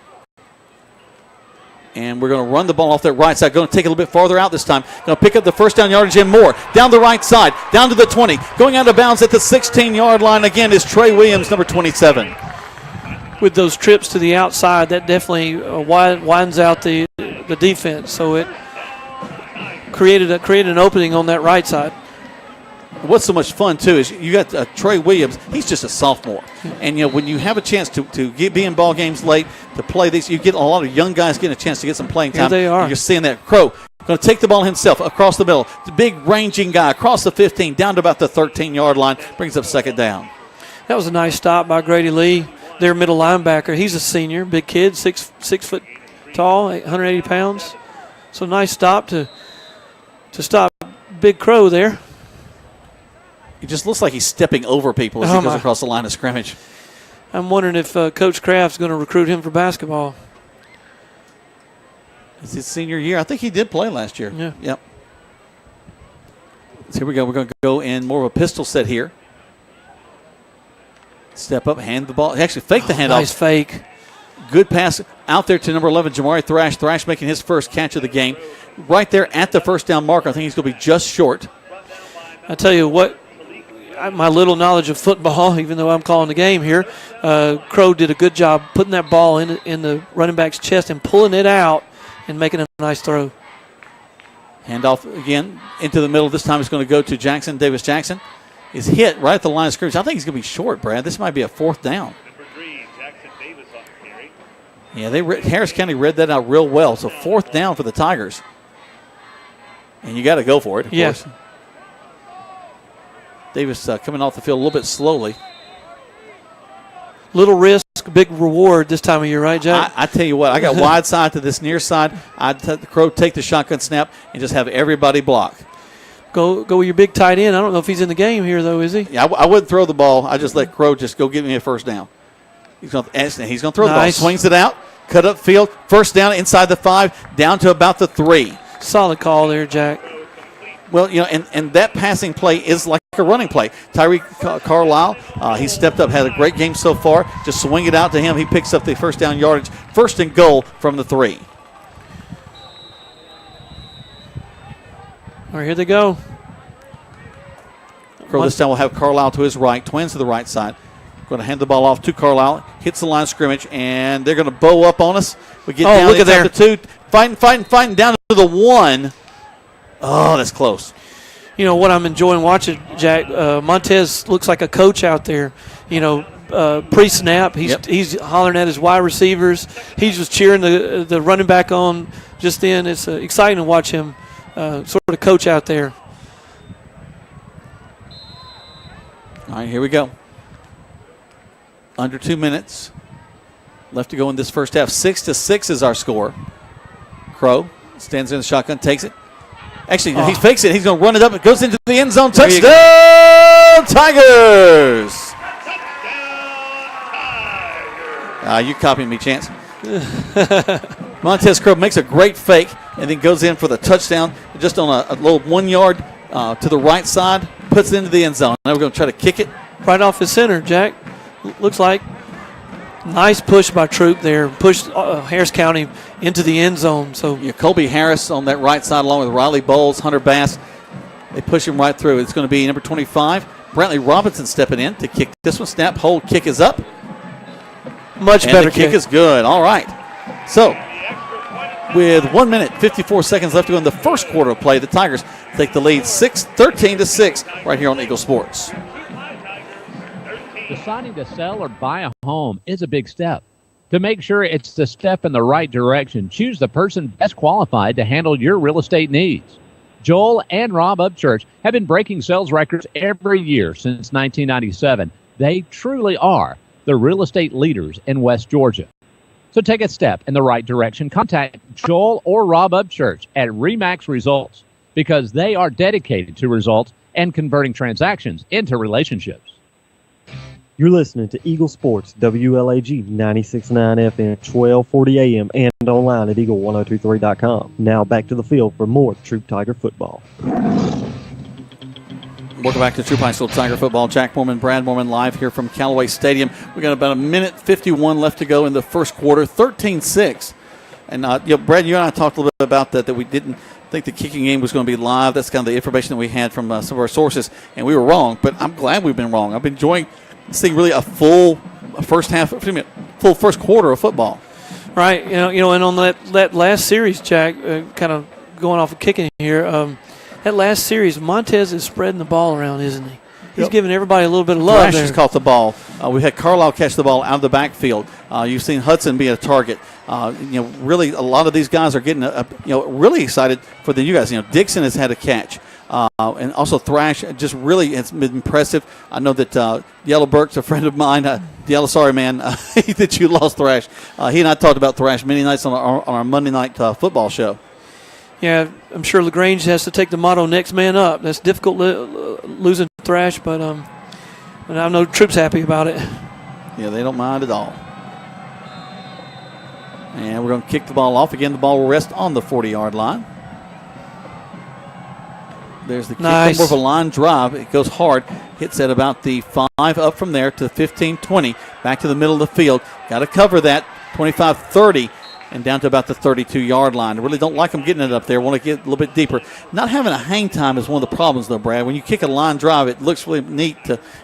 And we're going to run the ball off that right side. Going to take it a little bit farther out this time. Going to pick up the first down yardage and more. Down the right side. Down to the 20. Going out of bounds at the 16-yard line again is Trey Williams, number 27. With those trips to the outside, that definitely widens out the defense. So it created an opening on that right side. What's so much fun, too, is you got Trey Williams. He's just a sophomore. And, when you have a chance to be in ball games late, to play these, you get a lot of young guys getting a chance to get some playing time. Yeah, they are. You're seeing that. Crow going to take the ball himself across the middle. The big ranging guy across the 15 down to about the 13-yard line. Brings up second down. That was a nice stop by Grady Lee, their middle linebacker. He's a senior, big kid, 6 foot tall, 180 pounds. So nice stop to stop Big Crow there. He just looks like he's stepping over people as he goes across the line of scrimmage. I'm wondering if Coach Kraft's going to recruit him for basketball. It's his senior year. I think he did play last year. Yeah. Yep. So here we go. We're going to go in more of a pistol set here. Step up, hand the ball. He actually faked the handoff. Nice fake. Good pass out there to number 11, Jamari Thrash. Thrash making his first catch of the game. Right there at the first down marker. I think he's going to be just short. I tell you what, my little knowledge of football, even though I'm calling the game here, Crow did a good job putting that ball in the running back's chest and pulling it out and making a nice throw. Handoff again into the middle. This time it's going to go to Jackson. Davis Jackson is hit right at the line of scrimmage. I think he's going to be short, Brad. This might be a fourth down. Yeah, Harris County read that out real well. So fourth down for the Tigers. And you got to go for it, of course. Davis coming off the field a little bit slowly. Little risk, big reward this time of year, right, Jack? I tell you what, I got wide side to this near side. I'd let the Crow take the shotgun snap and just have everybody block. Go with your big tight end. I don't know if he's in the game here, though, is he? Yeah, I wouldn't throw the ball. I just let Crow just go get me a first down. He's going to throw the ball. Swings it out, cut up field. First down inside the 5, down to about the 3. Solid call there, Jack. Well, and that passing play is like a running play. Tyree Carlisle, he stepped up, had a great game so far. Just swing it out to him. He picks up the first down yardage. First and goal from the 3. All right, here they go. Crow this time will have Carlisle to his right. Twins to the right side. Going to hand the ball off to Carlisle. Hits the line of scrimmage, and they're going to bow up on us. We get down look at there. The 2. Fighting down to the 1. Oh, that's close. You know what I'm enjoying watching, Jack? Montez looks like a coach out there. Pre-snap, he's hollering at his wide receivers. He's just cheering the running back on just then. It's exciting to watch him sort of coach out there. All right, here we go. Under 2 minutes left to go in this first half. 6-6 is our score. Crow stands in the shotgun, takes it. Actually, he fakes it. He's going to run it up. It goes into the end zone. Touchdown, Tigers! You copying me, Chance. Montez Crow makes a great fake and then goes in for the touchdown just on a little 1 yard to the right side, puts it into the end zone. Now we're going to try to kick it. Right off the center, Jack. Looks like nice push by Troup there. Pushed Harris County into the end zone. So Colby Harris on that right side along with Riley Bowles, Hunter Bass. They push him right through. It's going to be number 25, Brantley Robinson stepping in to kick this one. Snap, hold, kick is up. Much better kick is good. All right. So with 1 minute, 54 seconds left to go in the first quarter of play, the Tigers take the lead 13-6 right here on Eagle Sports. Deciding to sell or buy a home is a big step. To make sure it's the step in the right direction, choose the person best qualified to handle your real estate needs. Joel and Rob Upchurch have been breaking sales records every year since 1997. They truly are the real estate leaders in West Georgia. So take a step in the right direction. Contact Joel or Rob Upchurch at RE/MAX Results because they are dedicated to results and converting transactions into relationships. You're listening to Eagle Sports, WLAG 96.9 FM, 1240 AM, and online at eagle1023.com. Now back to the field for more Troup Tiger football. Welcome back to Troup High School Tiger football. Jack Mormon, Brad Mormon live here from Callaway Stadium. We got about a minute 51 left to go in the first quarter, 13-6. And, Brad, you and I talked a little bit about that we didn't think the kicking game was going to be live. That's kind of the information that we had from some of our sources, and we were wrong. But I'm glad we've been wrong. I've been enjoying seeing really a full first quarter of football. Right. And on that last series, Jack, kind of going off of kicking here, that last series, Montez is spreading the ball around, isn't he? He's giving everybody a little bit of love. Thrash has caught the ball. We had Carlisle catch the ball out of the backfield. You've seen Hudson be a target. Really, a lot of these guys are getting really excited for you guys. Dixon has had a catch. And also Thrash just really has been impressive. I know that Yellow Burke's a friend of mine. Yellow, sorry, man, that you lost Thrash. He and I talked about Thrash many nights on our Monday night football show. Yeah, I'm sure LaGrange has to take the motto, next man up. That's difficult losing Thrash, but I know Troup's happy about it. Yeah, they don't mind at all. And we're going to kick the ball off. Again, the ball will rest on the 40-yard line. There's the kick. Nice. More of a line drive. It goes hard. Hits at about the 5, up from there to 15, 20. Back to the middle of the field. Got to cover that. 25, 30. And down to about the 32-yard line. I really don't like them getting it up there. Want to get a little bit deeper. Not having a hang time is one of the problems, though, Brad. When you kick a line drive, it looks really neat,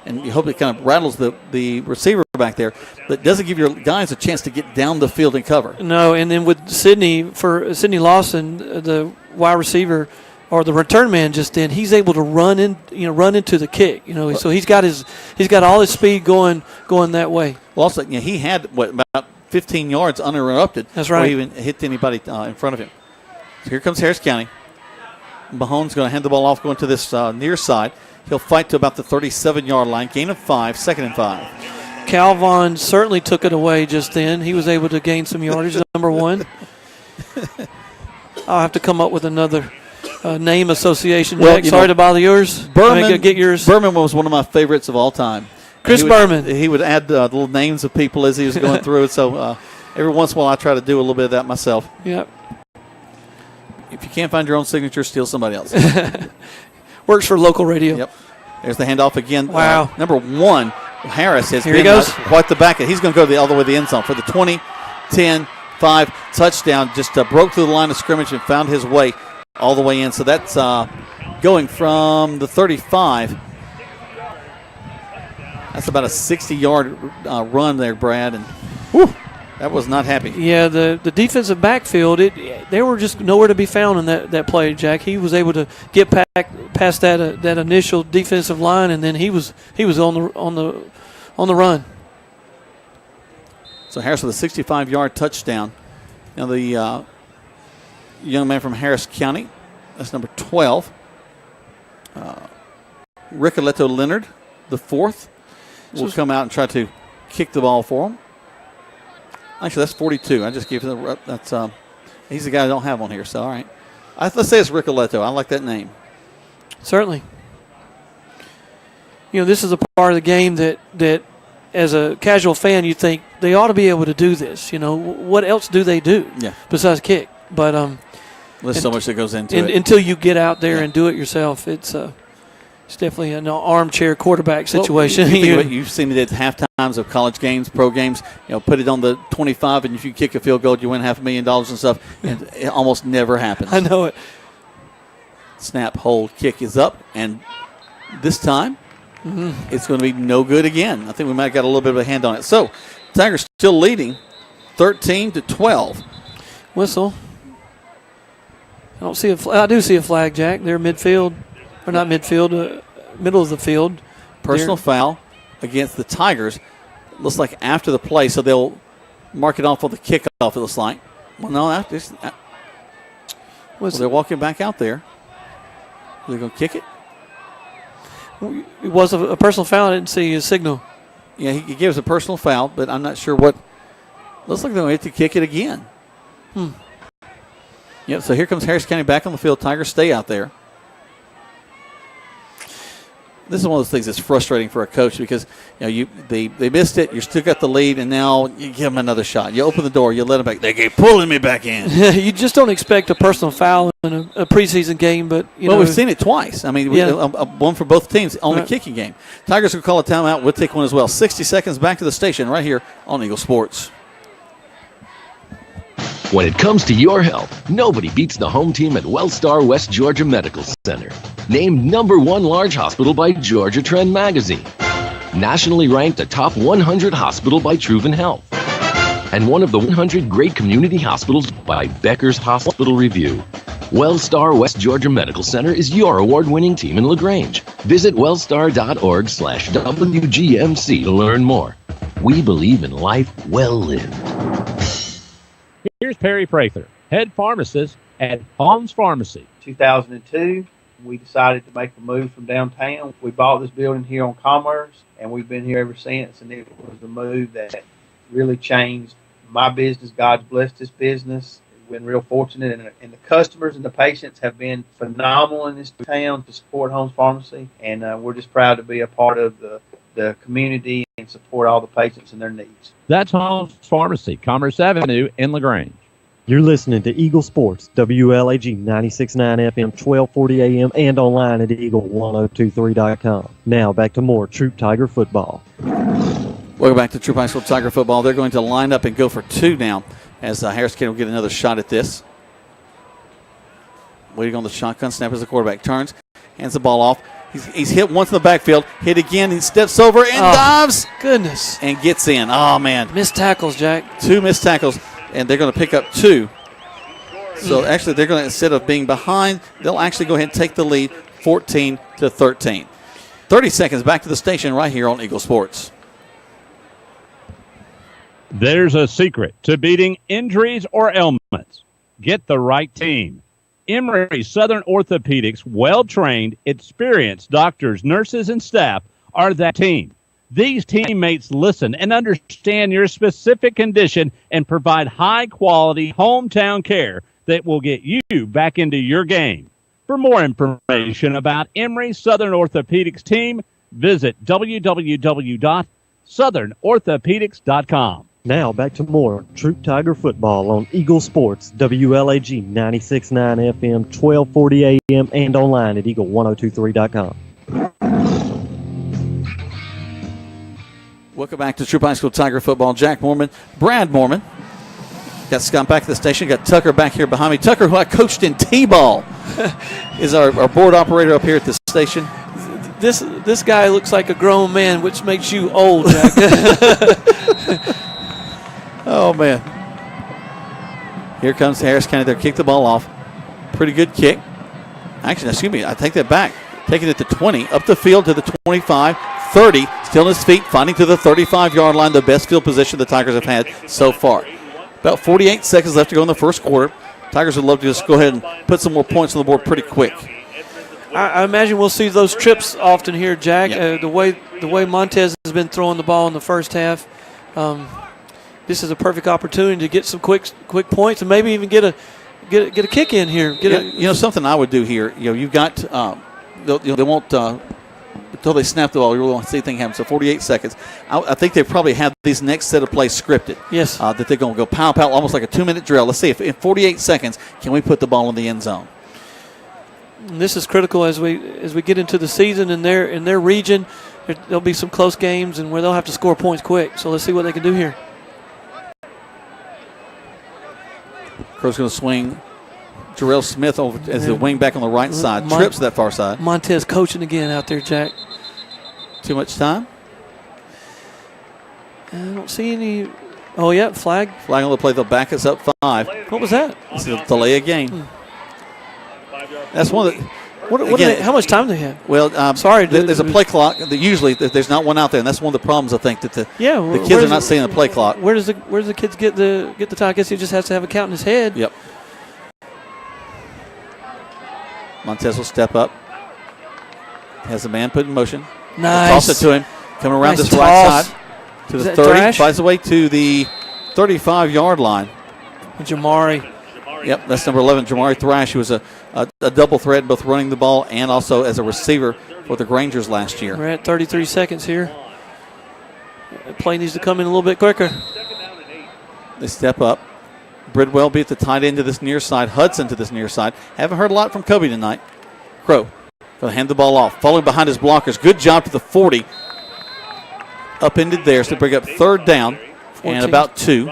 and you hope it kind of rattles the receiver back there. But it doesn't give your guys a chance to get down the field and cover. No, and then with Sidney Lawson, the wide receiver, or the return man just then, he's able to run into the kick. So he's got all his speed going that way. Well, also, he had about 15 yards uninterrupted. That's right. Before he even hit anybody in front of him. So here comes Harris County. Mahone's going to hand the ball off, going to this near side. He'll fight to about the 37-yard line. Gain of 5, 2nd and 5. Calvin certainly took it away just then. He was able to gain some yardage, number 1. I'll have to come up with another name association, Jack. Sorry to bother yours. Get yours. Berman was one of my favorites of all time. Chris Berman. He would add little names of people as he was going through it. So every once in a while I try to do a little bit of that myself. Yep. If you can't find your own signature, steal somebody else. Works for local radio. Yep. There's the handoff again. Wow. Number 1, Harris has Here he goes. Quite the back. He's going to go all the way to the end zone for the 20, 10, 5 touchdown. Just broke through the line of scrimmage and found his way all the way in. So that's going from the 35. That's about a 60-yard run there, Brad, and that was not happy. Yeah, the defensive backfield, they were just nowhere to be found in that play, Jack. He was able to get past that initial defensive line, and then he was on the run. So Harris with a 65-yard touchdown. Now the young man from Harris County, that's number 12, Ricoletto Leonard, the 4th. Will come out and try to kick the ball for him. Actually, that's 42. I just gave him that's. He's the guy I don't have on here. So all right, let's say it's Ricoletto. I like that name. Certainly. This is a part of the game that as a casual fan you think they ought to be able to do this. What else do they do? Yeah. Besides kick, but there's so much that goes into it until you get out there and do it yourself. It's definitely an armchair quarterback situation. Well, you've seen it at halftimes of college games, pro games. Put it on the 25, and if you kick a field goal, you win $500,000 and stuff. And it almost never happens. I know it. Snap, hold, kick is up, and this time it's going to be no good again. I think we might have got a little bit of a hand on it. So Tigers still leading, 13-12. Whistle. I do see a flag, Jack. They're midfield. Or not midfield, middle of the field. Personal foul against the Tigers. Looks like after the play, so they'll mark it off on the kickoff, it looks like. Well, no, they're walking back out there. Are they going to kick it? It was a personal foul. I didn't see his signal. Yeah, he gives a personal foul, but I'm not sure what. Looks like they're going to have to kick it again. Yep, so here comes Harris County back on the field. Tigers stay out there. This is one of those things that's frustrating for a coach because they missed it. You still got the lead, and now you give them another shot. You open the door, you let them back. They keep pulling me back in. You just don't expect a personal foul in a preseason game, but we've seen it twice. I mean, one for both teams on the kicking game. Tigers will call a timeout. We'll take one as well. 60 seconds back to the station right here on Eagle Sports. When it comes to your health, nobody beats the home team at Wellstar West Georgia Medical Center. Named #1 large hospital by Georgia Trend Magazine. Nationally ranked a top 100 hospital by Troup Health. And one of the 100 great community hospitals by Becker's Hospital Review. Wellstar West Georgia Medical Center is your award-winning team in LaGrange. Visit wellstar.org/WGMC to learn more. We believe in life well lived. Here's Perry Prather, head pharmacist at Holmes Pharmacy. 2002, we decided to make a move from downtown. We bought this building here on Commerce, and we've been here ever since. And it was a move that really changed my business. God's blessed this business. We've been real fortunate, and the customers and the patients have been phenomenal in this town to support Holmes Pharmacy. And we're just proud to be a part of the community and support all the patients and their needs. That's Holmes Pharmacy, Commerce Avenue in LaGrange. You're listening to Eagle Sports, WLAG 96.9 FM, 1240 AM, and online at eagle1023.com. Now back to more Troup Tiger football. Welcome back to Troup High School Tiger football. They're going to line up and go for two now as Harris County will get another shot at this. Waiting on the shotgun snap as the quarterback turns, hands the ball off. He's hit once in the backfield, hit again, he steps over and dives. Goodness. And gets in. Oh, man. Missed tackles, Jack. 2 missed tackles, and they're going to pick up 2. So, actually, they're going to, instead of being behind, they'll actually go ahead and take the lead 14-13. 30 seconds back to the station right here on Eagle Sports. There's a secret to beating injuries or ailments. Get the right team. Emory Southern Orthopedics, well-trained, experienced doctors, nurses, and staff are that team. These teammates listen and understand your specific condition and provide high-quality hometown care that will get you back into your game. For more information about Emory Southern Orthopedics team, visit www.southernorthopedics.com. Now back to more Troup Tiger football on Eagle Sports, WLAG 96.9 FM, 1240 AM, and online at eagle1023.com. Welcome back to Troup High School Tiger football. Jack Mormon, Brad Mormon. Got Scott back at the station. Got Tucker back here behind me. Tucker, who I coached in T-ball, is our board operator up here at the station. This guy looks like a grown man, which makes you old, Jack. Oh, man. Here comes Harris County. They'll kick the ball off. Pretty good kick. Actually, excuse me, I take that back. Taking it to 20, up the field to the 25, 30, still on his feet, finding to the 35-yard line, the best field position the Tigers have had so far. About 48 seconds left to go in the first quarter. Tigers would love to just go ahead and put some more points on the board pretty quick. I imagine we'll see those trips often here, Jack. Yep. The way Montez has been throwing the ball in the first half, this is a perfect opportunity to get some quick points and maybe even get a kick in here. Something I would do here. You've got they won't until they snap the ball. You really won't see anything happen. So 48 seconds. I think they probably have these next set of plays scripted. Yes. That they're going to go pow almost like a 2-minute drill. Let's see if in 48 seconds can we put the ball in the end zone. And this is critical as we get into the season in their region. There'll be some close games and where they'll have to score points quick. So let's see what they can do here. Crow's going to swing Jarrell Smith over as the wing back on the right side. Trips that far side. Montez coaching again out there, Jack. Too much time? I don't see any. Oh, yeah, flag. Flag on the play. They'll back us up 5. What was that? It's a delay of game. That's one of How much time do they have? Well, sorry, there's a play clock. Usually, there's not one out there, and that's one of the problems I think that the kids are not seeing the play clock. Where does the kids get the time? I guess he just has to have a count in his head. Yep. Montez will step up. Has the man put in motion. Nice. Toss it to him. Coming around Nice this right toss. side to the 30. Flies away to the 35-yard line. Jamari. Yep, that's number 11, Jamari Thrash, who was a double threat, both running the ball and also as a receiver for the Grangers last year. We're at 33 seconds here. The play needs to come in a little bit quicker. They step up. Bridwell be at the tight end to this near side. Hudson to this near side. Haven't heard a lot from Kobe tonight. Crow going to hand the ball off. Falling behind his blockers. Good job to the 40. Upended there, so they bring up third down 14. And about 2.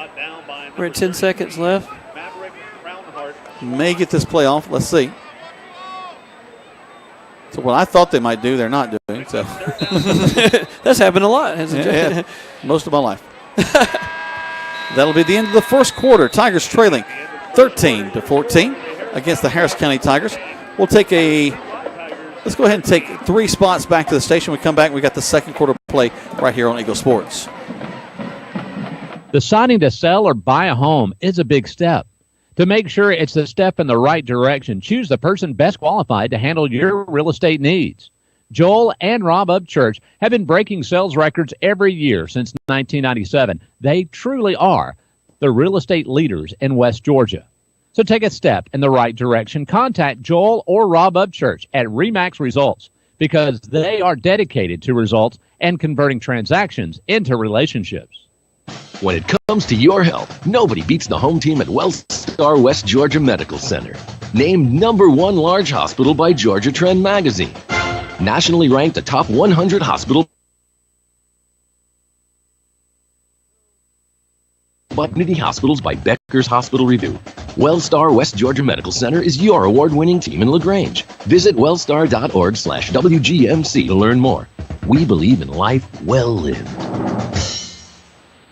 We're at 10 seconds left. May get this play off. Let's see. So what I thought they might do, they're not doing. So that's happened a lot, hasn't it? Yeah, most of my life. That'll be the end of the first quarter. Tigers trailing 13-14 against the Harris County Tigers. We'll take let's go ahead and take 3 spots back to the station. We come back and we got the second quarter play right here on Eagle Sports. Deciding to sell or buy a home is a big step. To make sure it's a step in the right direction, choose the person best qualified to handle your real estate needs. Joel and Rob Upchurch have been breaking sales records every year since 1997. They truly are the real estate leaders in West Georgia. So take a step in the right direction. Contact Joel or Rob Upchurch at RE/MAX Results because they are dedicated to results and converting transactions into relationships. When it comes to your health, nobody beats the home team at WellStar West Georgia Medical Center. Named #1 large hospital by Georgia Trend Magazine. Nationally ranked a top 100 hospital by Community Hospitals by Becker's Hospital Review. WellStar West Georgia Medical Center is your award-winning team in LaGrange. Visit wellstar.org/WGMC to learn more. We believe in life well lived.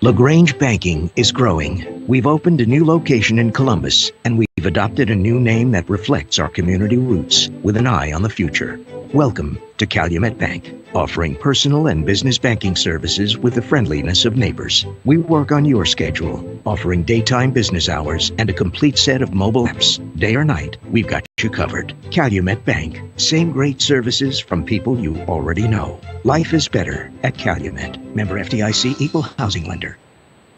LaGrange Banking is growing. We've opened a new location in Columbus, and we've adopted a new name that reflects our community roots with an eye on the future. Welcome to Calumet Bank, offering personal and business banking services with the friendliness of neighbors. We work on your schedule, offering daytime business hours and a complete set of mobile apps. Day or night, we've got you covered. Calumet Bank, same great services from people you already know. Life is better at Calumet. Member FDIC, Equal Housing Lender.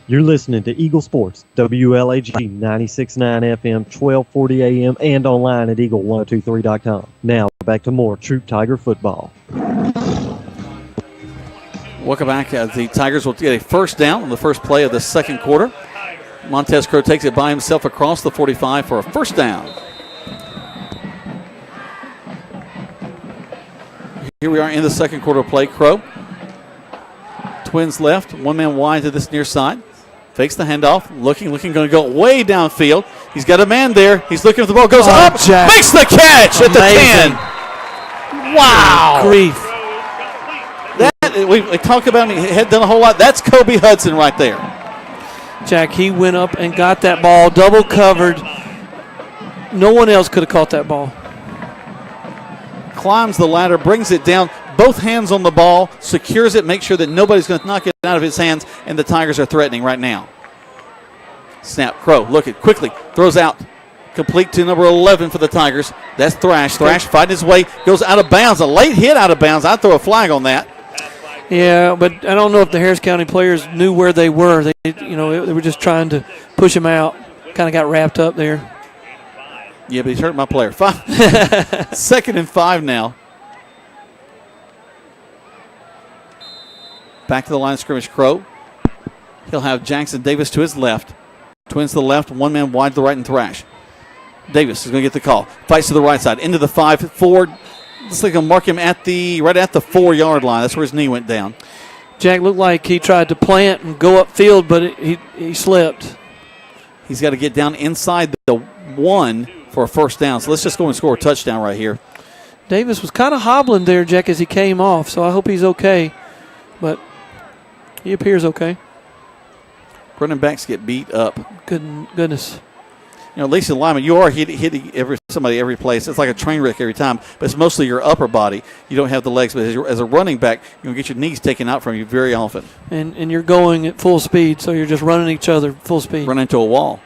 You're listening to Eagle Sports, WLAG 96.9 FM, 1240 AM, and online at eagle1023.com. Now, back to more Troup Tiger football. Welcome back. The Tigers will get a first down on the first play of the second quarter. Montez Crow takes it by himself across the 45 for a first down. Here we are in the second quarter play. Crow. Twins left, one man wide to this near side. Fakes the handoff, looking, going to go way downfield. He's got a man there. He's looking for the ball, goes up, Jack. Makes the catch at the 10. Wow. Grief. We talk about him, he had done a whole lot. That's Kobe Hudson right there. Jack, he went up and got that ball, double covered. No one else could have caught that ball. Climbs the ladder, brings it down, both hands on the ball, secures it, makes sure that nobody's going to knock it out of his hands, and the Tigers are threatening right now. Snap, Crow, looking quickly, throws out, complete to number 11 for the Tigers. That's Thrash. Thrash fighting his way, goes out of bounds, a late hit out of bounds. I'd throw a flag on that. Yeah, but I don't know if the Harris County players knew where they were. They were just trying to push him out. Kind of got wrapped up there. Yeah, but he's hurt my player. 2nd and 5 now. Back to the line of scrimmage, Crow. He'll have Jackson Davis to his left. Twins to the left, one man wide to the right, and Thrash. Davis is going to get the call. Fights to the right side, into the 5-4. Looks like he'll mark him right at the 4-yard line. That's where his knee went down. Jack looked like he tried to plant and go upfield, but he slipped. He's got to get down inside the 1 for a first down. So let's just go and score a touchdown right here. Davis was kind of hobbling there, Jack, as he came off, so I hope he's okay. But he appears okay. Running backs get beat up. Goodness. at least in lineman, you are hitting somebody every place. It's like a train wreck every time, but it's mostly your upper body. You don't have the legs, but as a running back, you're going to get your knees taken out from you very often. And you're going at full speed, so you're just running each other full speed. Run into a wall.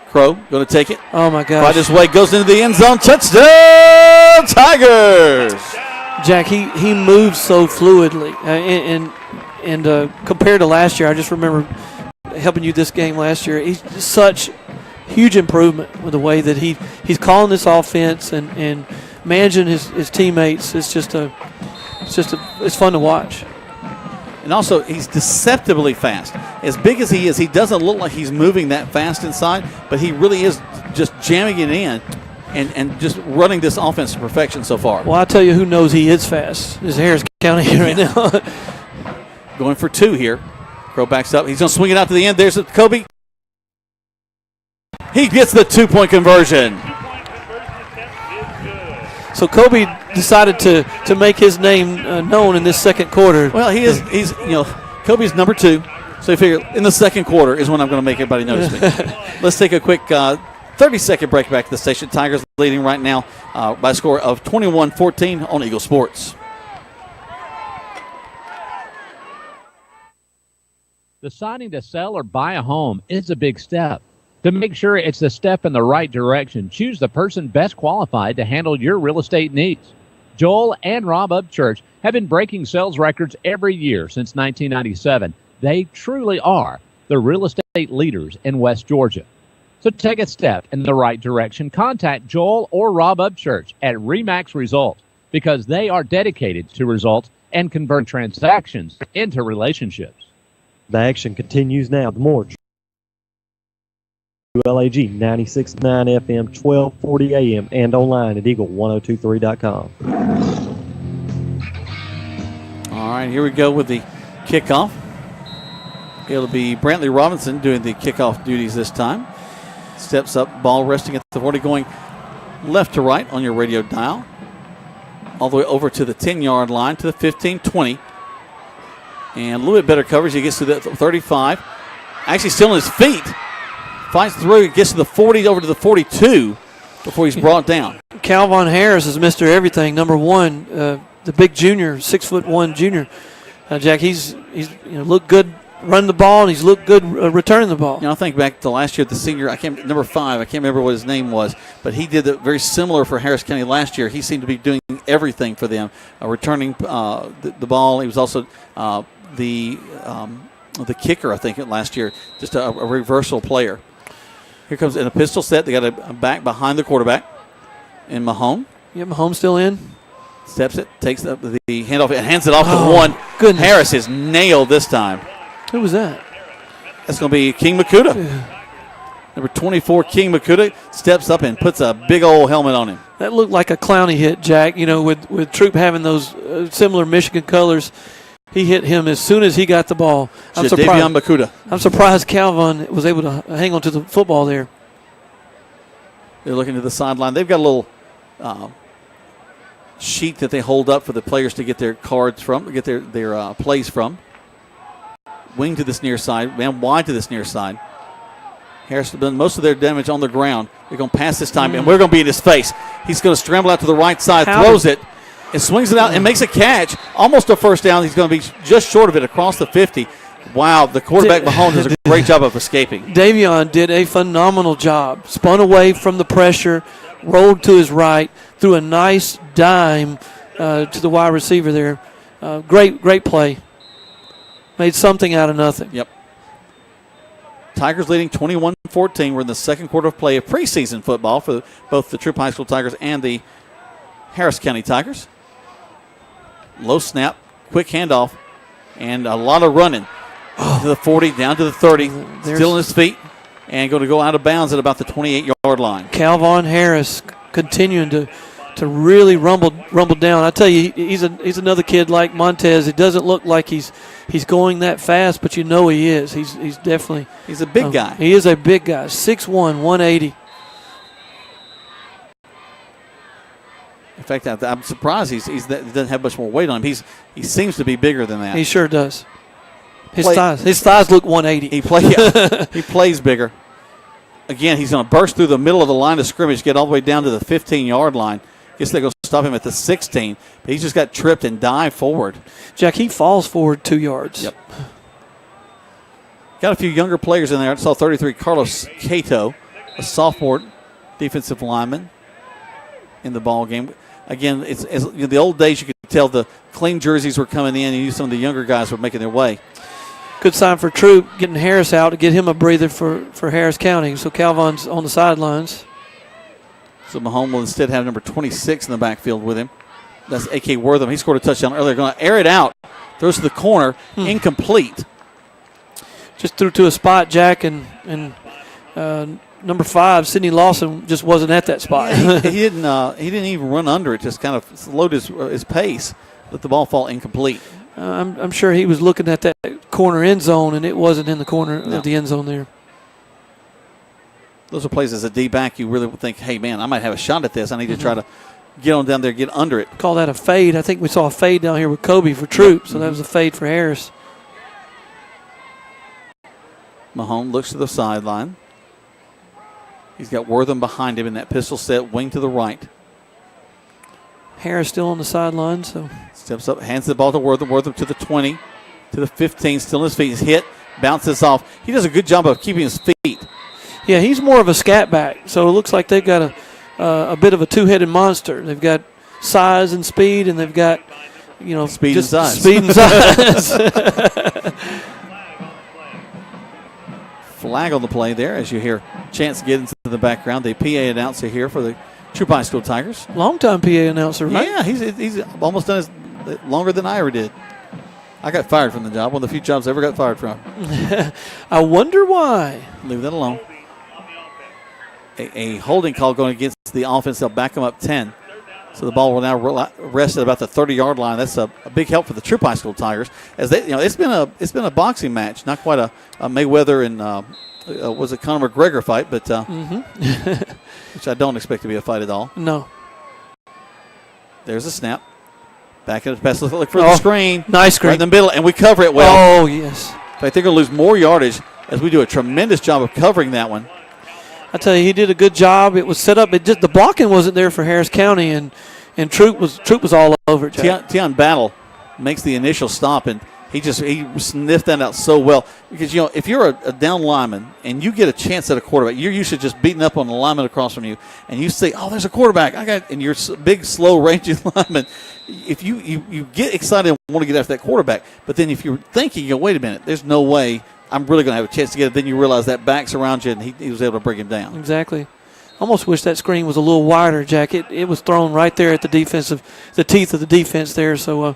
Crow going to take it. Oh, my gosh. Right this way, goes into the end zone. Touchdown, Tigers! Jack, he moves so fluidly. And compared to last year, I just remember helping you this game last year. He's such huge improvement with the way that he's calling this offense and managing his teammates. It's fun to watch. And also, he's deceptively fast. As big as he is, he doesn't look like he's moving that fast inside, but he really is just jamming it in and just running this offense to perfection so far. Well, I'll tell you who knows he is fast. Is Harris County right now. Going for 2 here. Crow backs up. He's going to swing it out to the end. There's Kobe. He gets the 2-point conversion. So Kobe decided to make his name known in this second quarter. Well, he's Kobe's number 2. So you figure in the second quarter is when I'm going to make everybody notice me. Let's take a quick 30-second break back to the station. Tigers leading right now by a score of 21-14 on Eagle Sports. Deciding to sell or buy a home is a big step. To make sure it's a step in the right direction, choose the person best qualified to handle your real estate needs. Joel and Rob Upchurch have been breaking sales records every year since 1997. They truly are the real estate leaders in West Georgia. So take a step in the right direction. Contact Joel or Rob Upchurch at RE/MAX Results because they are dedicated to results and convert transactions into relationships. The action continues now. The more WLAG 96.9 FM, 1240 AM, and online at eagle1023.com. All right, here we go with the kickoff. It'll be Brantley Robinson doing the kickoff duties this time. Steps up, ball resting at the 40, going left to right on your radio dial. All the way over to the 10-yard line, to the 15, 20. And a little bit better coverage. He gets to the 35. Actually still on his feet. Fights through, gets to the 40, over to the 42 before he's brought down. Calvin Harris is Mr. Everything, number 1, the big junior, 6'1" junior. Jack, he's looked good running the ball, and he's looked good returning the ball. I think back to last year, the senior, number 5, I can't remember what his name was, but he did it very similar for Harris County last year. He seemed to be doing everything for them, returning the ball. He was also the kicker, I think, last year, just a reversal player. Here comes in a pistol set. They got a back behind the quarterback. And Mahone. Yeah, Mahone still in. Steps it, takes the handoff, and hands it off to 1. Goodness. Harris is nailed this time. Who was that? That's going to be King Makuta. Number 24, King Makuta, steps up and puts a big old helmet on him. That looked like a Clowney hit, Jack. With Troup having those similar Michigan colors. He hit him as soon as he got the ball. I'm surprised Calvin was able to hang on to the football there. They're looking to the sideline. They've got a little sheet that they hold up for the players to get their cards from, get their plays from. Wing to this near side, man wide to this near side. Harris has done most of their damage on the ground. They're going to pass this time, and we're going to be in his face. He's going to scramble out to the right side, throws it, and swings it out and makes a catch. Almost a first down. He's going to be just short of it across the 50. Wow, the quarterback Mahone does a great job of escaping. Davion did a phenomenal job. Spun away from the pressure, rolled to his right, threw a nice dime to the wide receiver there. Great play. Made something out of nothing. Yep. Tigers leading 21-14. We're in the second quarter of play of preseason football for both the Troup High School Tigers and the Harris County Tigers. Low snap, quick handoff, and a lot of running. To the 40, down to the 30, still on his feet, and going to go out of bounds at about the 28-yard line. Calvin Harris continuing to really rumble down. I tell you, he's another kid like Montez. It doesn't look like he's going that fast, but he is. He's definitely a big guy. He is a big guy. 6'1", 180. In fact, I'm surprised he doesn't have much more weight on him. He seems to be bigger than that. He sure does. His thighs look 180. He plays bigger. again, he's going to burst through the middle of the line of scrimmage, get all the way down to the 15-yard line. Guess they're going to stop him at the 16. But he's just got tripped and dived forward. Jack, he falls forward 2 yards. Yep. Got a few younger players in there. I saw 33 Carlos Cato, a sophomore defensive lineman in the ball game. Again, it's the old days. You could tell the clean jerseys were coming in, and some of the younger guys were making their way. Good sign for Troup, getting Harris out to get him a breather for Harris County. So Calvin's on the sidelines. So Mahomes will instead have number 26 in the backfield with him. That's A.K. Wortham. He scored a touchdown earlier. Going to air it out. Throws to the corner. Incomplete. Just threw to a spot, Jack, and number 5, Sidney Lawson, just wasn't at that spot. Yeah, he didn't even run under it. Just kind of slowed his pace. Let the ball fall incomplete. I'm sure he was looking at that corner end zone, and it wasn't in the corner of the end zone there. Those are plays as a D-back you really would think, hey, man, I might have a shot at this. I need to try to get on down there, get under it. Call that a fade. I think we saw a fade down here with Kobe for Troup, so that was a fade for Harris. Mahomes looks to the sideline. He's got Wortham behind him in that pistol set, wing to the right. Harris still on the sideline, so steps up, hands the ball to Wortham. Wortham to the 20, to the 15, still on his feet. He's hit, bounces off. He does a good job of keeping his feet. Yeah, he's more of a scat back, so it looks like they've got a bit of a two-headed monster. They've got size and speed, and they've got, speed and size. Speed and size. Flag on the play there as you hear Chance get into the background. The PA announcer here for the Troup High School Tigers. Long-time PA announcer, right? Yeah, he's almost done it longer than I ever did. I got fired from the job. One of the few jobs I ever got fired from. I wonder why. Leave that alone. A holding call going against the offense. They'll back them up 10. So the ball will now rest at about the 30-yard line. That's a big help for the Troup High School Tigers. As they, it's been a boxing match, not quite a Mayweather and was it Conor McGregor fight, but which I don't expect to be a fight at all. No. There's a snap. Back in the pass. Look for the screen. Nice screen. Right in the middle, and we cover it well. Oh, yes. In fact, they're going to lose more yardage as we do a tremendous job of covering that one. I tell you, he did a good job. It was set up. The blocking wasn't there for Harris County, and Troup was all over it. Tion Battle makes the initial stop, and he sniffed that out so well. Because, if you're a down lineman and you get a chance at a quarterback, you're used to just beating up on the lineman across from you, and you say, oh, there's a quarterback. And you're a big, slow, rangy lineman. If you get excited and want to get after that quarterback, but then if you're thinking, wait a minute, there's no way I'm really going to have a chance to get it, then you realize that back's around you, and he was able to bring him down. Exactly. Almost wish that screen was a little wider, Jack. It was thrown right there at the teeth of the defense there, so I'm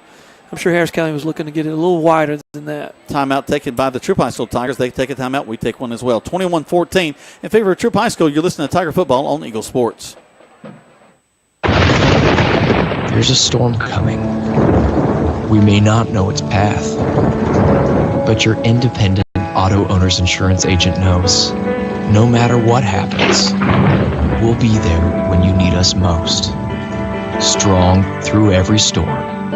sure Harris County was looking to get it a little wider than that. Timeout taken by the Troup High School Tigers. They take a timeout. We take one as well. 21-14 in favor of Troup High School. You're listening to Tiger Football on Eagle Sports. There's a storm coming. We may not know its path, but your independent auto owner's insurance agent knows. No matter what happens, we'll be there when you need us most. Strong through every storm.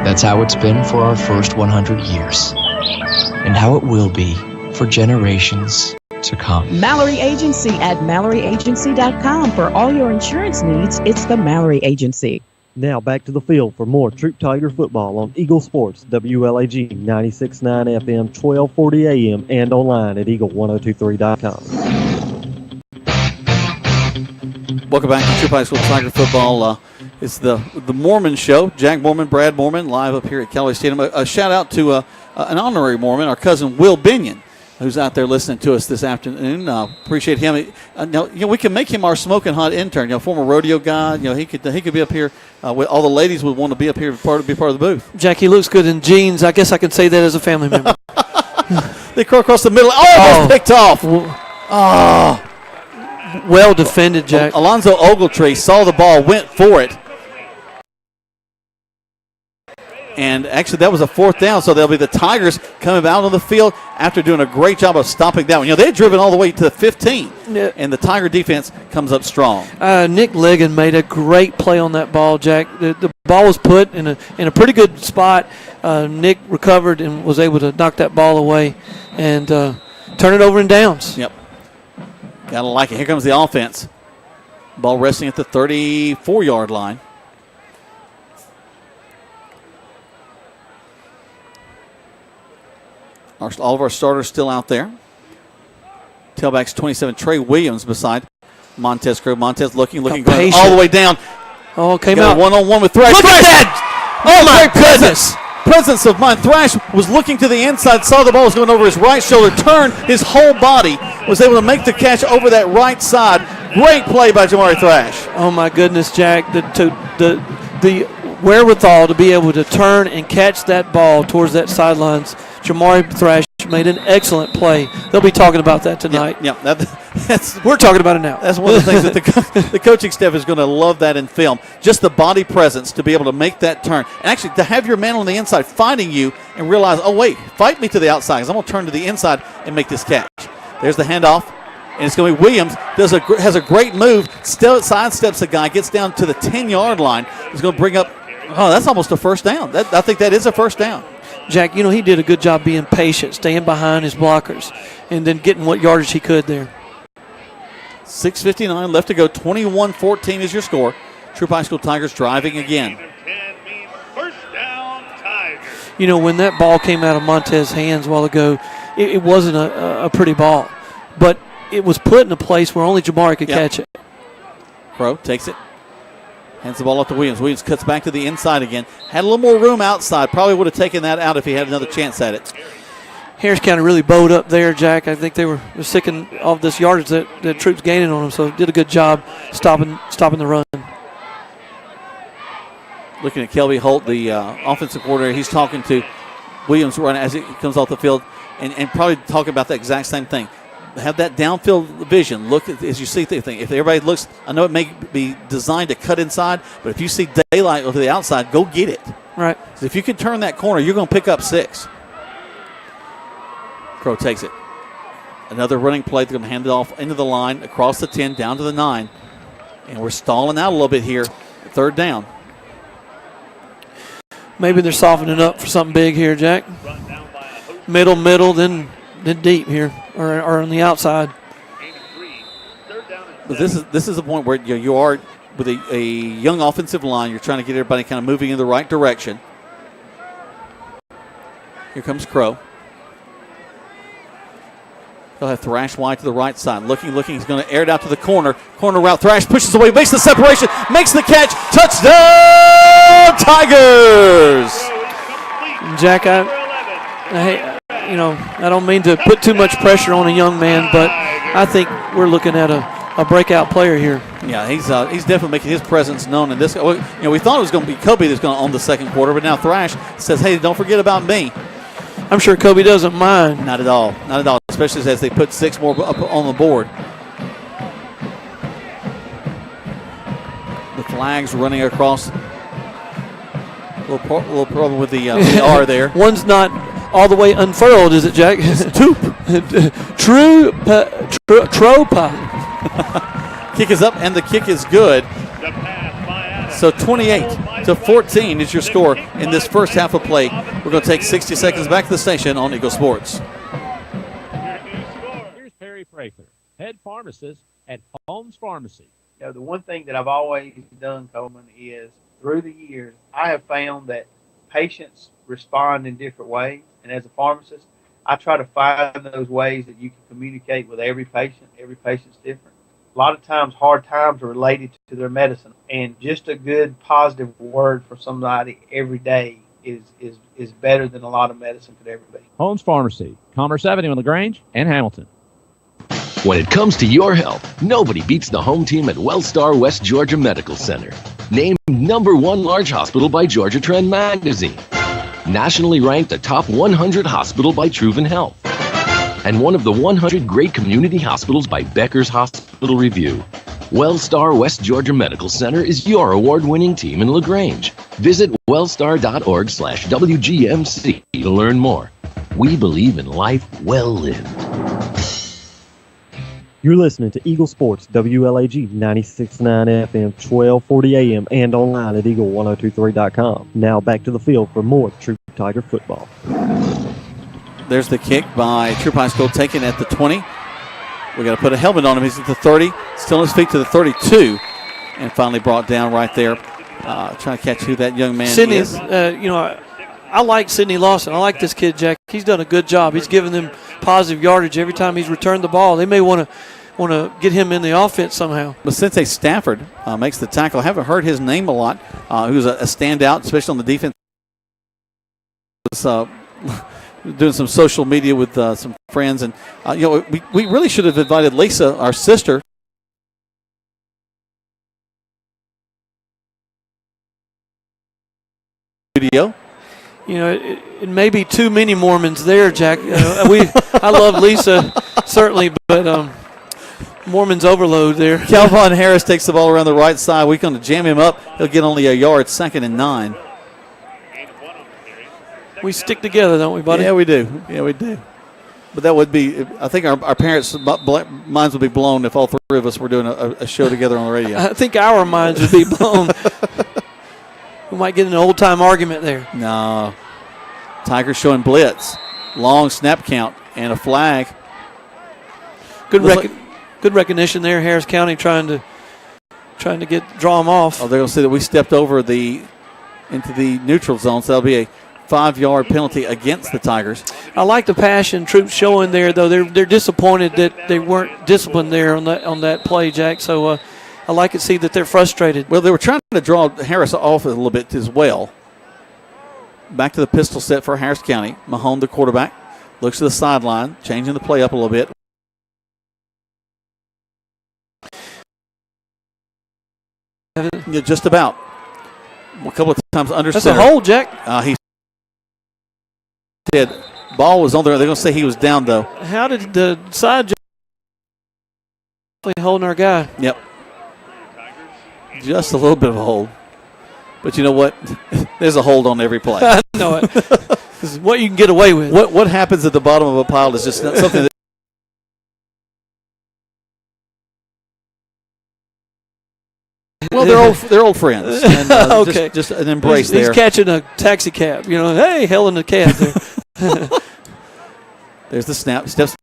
That's how it's been for our first 100 years. And how it will be for generations to come. Mallory Agency at MalloryAgency.com. For all your insurance needs, it's the Mallory Agency. Now back to the field for more Troup Tiger football on Eagle Sports, WLAG 96.9 FM, 1240 AM, and online at Eagle1023.com. Welcome back to Troup High School Tiger football. It's the Mormon show. Jack Mormon, Brad Mormon, live up here at Callaway Stadium. A shout out to an honorary Mormon, our cousin Will Binion, who's out there listening to us this afternoon. Appreciate him. We can make him our smoking hot intern. Former rodeo guy. He could be up here. With all the ladies would want to be up here, be part of the booth. Jackie looks good in jeans. I guess I can say that as a family member. They crow across the middle. Oh, picked off. Well defended, Jack. Alonzo Ogletree saw the ball, went for it. And actually, that was a fourth down, so there'll be the Tigers coming out on the field after doing a great job of stopping that one. They had driven all the way to the 15, and the Tiger defense comes up strong. Nick Ligon made a great play on that ball, Jack. The ball was put in a pretty good spot. Nick recovered and was able to knock that ball away and turn it over in downs. Yep. Gotta like it. Here comes the offense. Ball resting at the 34-yard line. All of our starters still out there. Tailbacks 27, Trey Williams beside Montez Crow. Montez looking going all the way down. Oh, came out. One-on-one with Thrash. Look at that! Oh, my goodness. Presence of mind. Thrash was looking to the inside, saw the ball was going over his right shoulder, turned his whole body, was able to make the catch over that right side. Great play by Jamari Thrash. Oh, my goodness, Jack. The wherewithal to be able to turn and catch that ball towards that sidelines. Jamari Thrash made an excellent play. They'll be talking about that tonight. We're talking about it now. That's one of the things that the coaching staff is going to love that in film. Just the body presence to be able to make that turn. And actually to have your man on the inside fighting you and realize, oh, wait, fight me to the outside because I'm going to turn to the inside and make this catch. There's the handoff. And it's going to be Williams. Has a great move. Still sidesteps the guy. Gets down to the 10-yard line. He's going to bring up, that's almost a first down. I think that is a first down. Jack, he did a good job being patient, staying behind his blockers, and then getting what yardage he could there. 6:59 left to go. 21-14 is your score. Troup High School Tigers driving again. When that ball came out of Montez's hands a while ago, it wasn't a pretty ball. But it was put in a place where only Jamari could catch it. Crow takes it. Hands the ball off to Williams. Williams cuts back to the inside again. Had a little more room outside. Probably would have taken that out if he had another chance at it. Harris County really bowed up there, Jack. I think they were sick of this yardage that Troup's gaining on them, so did a good job stopping the run. Looking at Kelby Holt, the offensive coordinator, he's talking to Williams right as he comes off the field and probably talking about the exact same thing. Have that downfield vision. Look at, as you see the thing. If everybody looks, I know it may be designed to cut inside, but if you see daylight to the outside, go get it. Right. So if you can turn that corner, you're going to pick up 6. Crow takes it. Another running play. They're going to hand it off into the line, across the 10, down to the 9. And we're stalling out a little bit here. 3rd down. Maybe they're softening up for something big here, Jack. Middle, then deep here, or on the outside. But this is the point where you are with a young offensive line. You're trying to get everybody kind of moving in the right direction. Here comes Crow. They'll have Thrash wide to the right side. Looking. He's going to air it out to the corner. Corner route. Thrash pushes away, makes the separation, makes the catch. Touchdown, Tigers! Jack, I don't mean to put too much pressure on a young man, but I think we're looking at a breakout player here. Yeah, he's definitely making his presence known in this. We thought it was going to be Kobe that's going to own the second quarter, but now Thrash says, "Hey, don't forget about me." I'm sure Kobe doesn't mind. Not at all. Especially as they put 6 more up on the board. The flags running across. A little problem with the R there. One's not all the way unfurled, is it, Jack? Troop. Troup. Kick is up, and the kick is good. So 28-14 is your score in this first half of play. We're going to take 60 seconds back to the station on Eagle Sports. Here's Perry Prather, head pharmacist at Holmes Pharmacy. The one thing that I've always done, Coleman, is through the years, I have found that patients respond in different ways. And as a pharmacist, I try to find those ways that you can communicate with every patient. Every patient's different. A lot of times, hard times are related to their medicine. And just a good, positive word for somebody every day is better than a lot of medicine could ever be. Holmes Pharmacy, Commerce Avenue in LaGrange and Hamilton. When it comes to your health, nobody beats the home team at WellStar West Georgia Medical Center. Named #1 large hospital by Georgia Trend Magazine. Nationally ranked the top 100 hospital by Troup Health. And one of the 100 great community hospitals by Becker's Hospital Review. WellStar West Georgia Medical Center is your award-winning team in LaGrange. Visit wellstar.org/WGMC to learn more. We believe in life well lived. You're listening to Eagle Sports, WLAG 96.9 FM, 1240 AM, and online at eagle1023.com. Now back to the field for more Troup Tiger football. There's the kick by Troup High School, taken at the 20. We got to put a helmet on him. He's at the 30, still on his feet to the 32, and finally brought down right there. Trying to catch who that young man Sidney, is. I like Sidney Lawson. I like this kid, Jack. He's done a good job. He's given them positive yardage every time he's returned the ball. They may want to get him in the offense somehow. But Sensei Stafford makes the tackle. I haven't heard his name a lot. He was a standout, especially on the defense. Was doing some social media with some friends, and we really should have invited Lisa, our sister. Studio. It may be too many Mormons there, Jack. I love Lisa, certainly, but Mormons overload there. Calvin Harris takes the ball around the right side. We're going to jam him up. He'll get only a yard, 2nd and 9. We stick together, don't we, buddy? Yeah, we do. But that would be, I think our parents' minds would be blown if all three of us were doing a show together on the radio. I think our minds would be blown. We might get an old-time argument there. No. Tigers showing blitz. Long snap count and a flag. Good recognition there. Harris County trying to draw them off. Oh, they're going to say that we stepped over into the neutral zone, so that'll be a 5-yard penalty against the Tigers. I like the passion Troup showing there, though. They're disappointed that they weren't disciplined there on that play, Jack. So I like to see that they're frustrated. Well, they were trying to draw Harris off a little bit as well. Back to the pistol set for Harris County. Mahone, the quarterback, looks to the sideline, changing the play up a little bit. Yeah, just about. A couple of times under That's center. a hold, Jack. He did. Ball was on there. They're going to say he was down, though. How did the side holding our guy? Yep. Just a little bit of a hold. But you know what? There's a hold on every play. I know it. This is what you can get away with. What happens at the bottom of a pile is just something that well, they're old friends. And, okay. Just an embrace there. He's catching a taxi cab. Hey, hell in the cab there. There's the snap. Steps.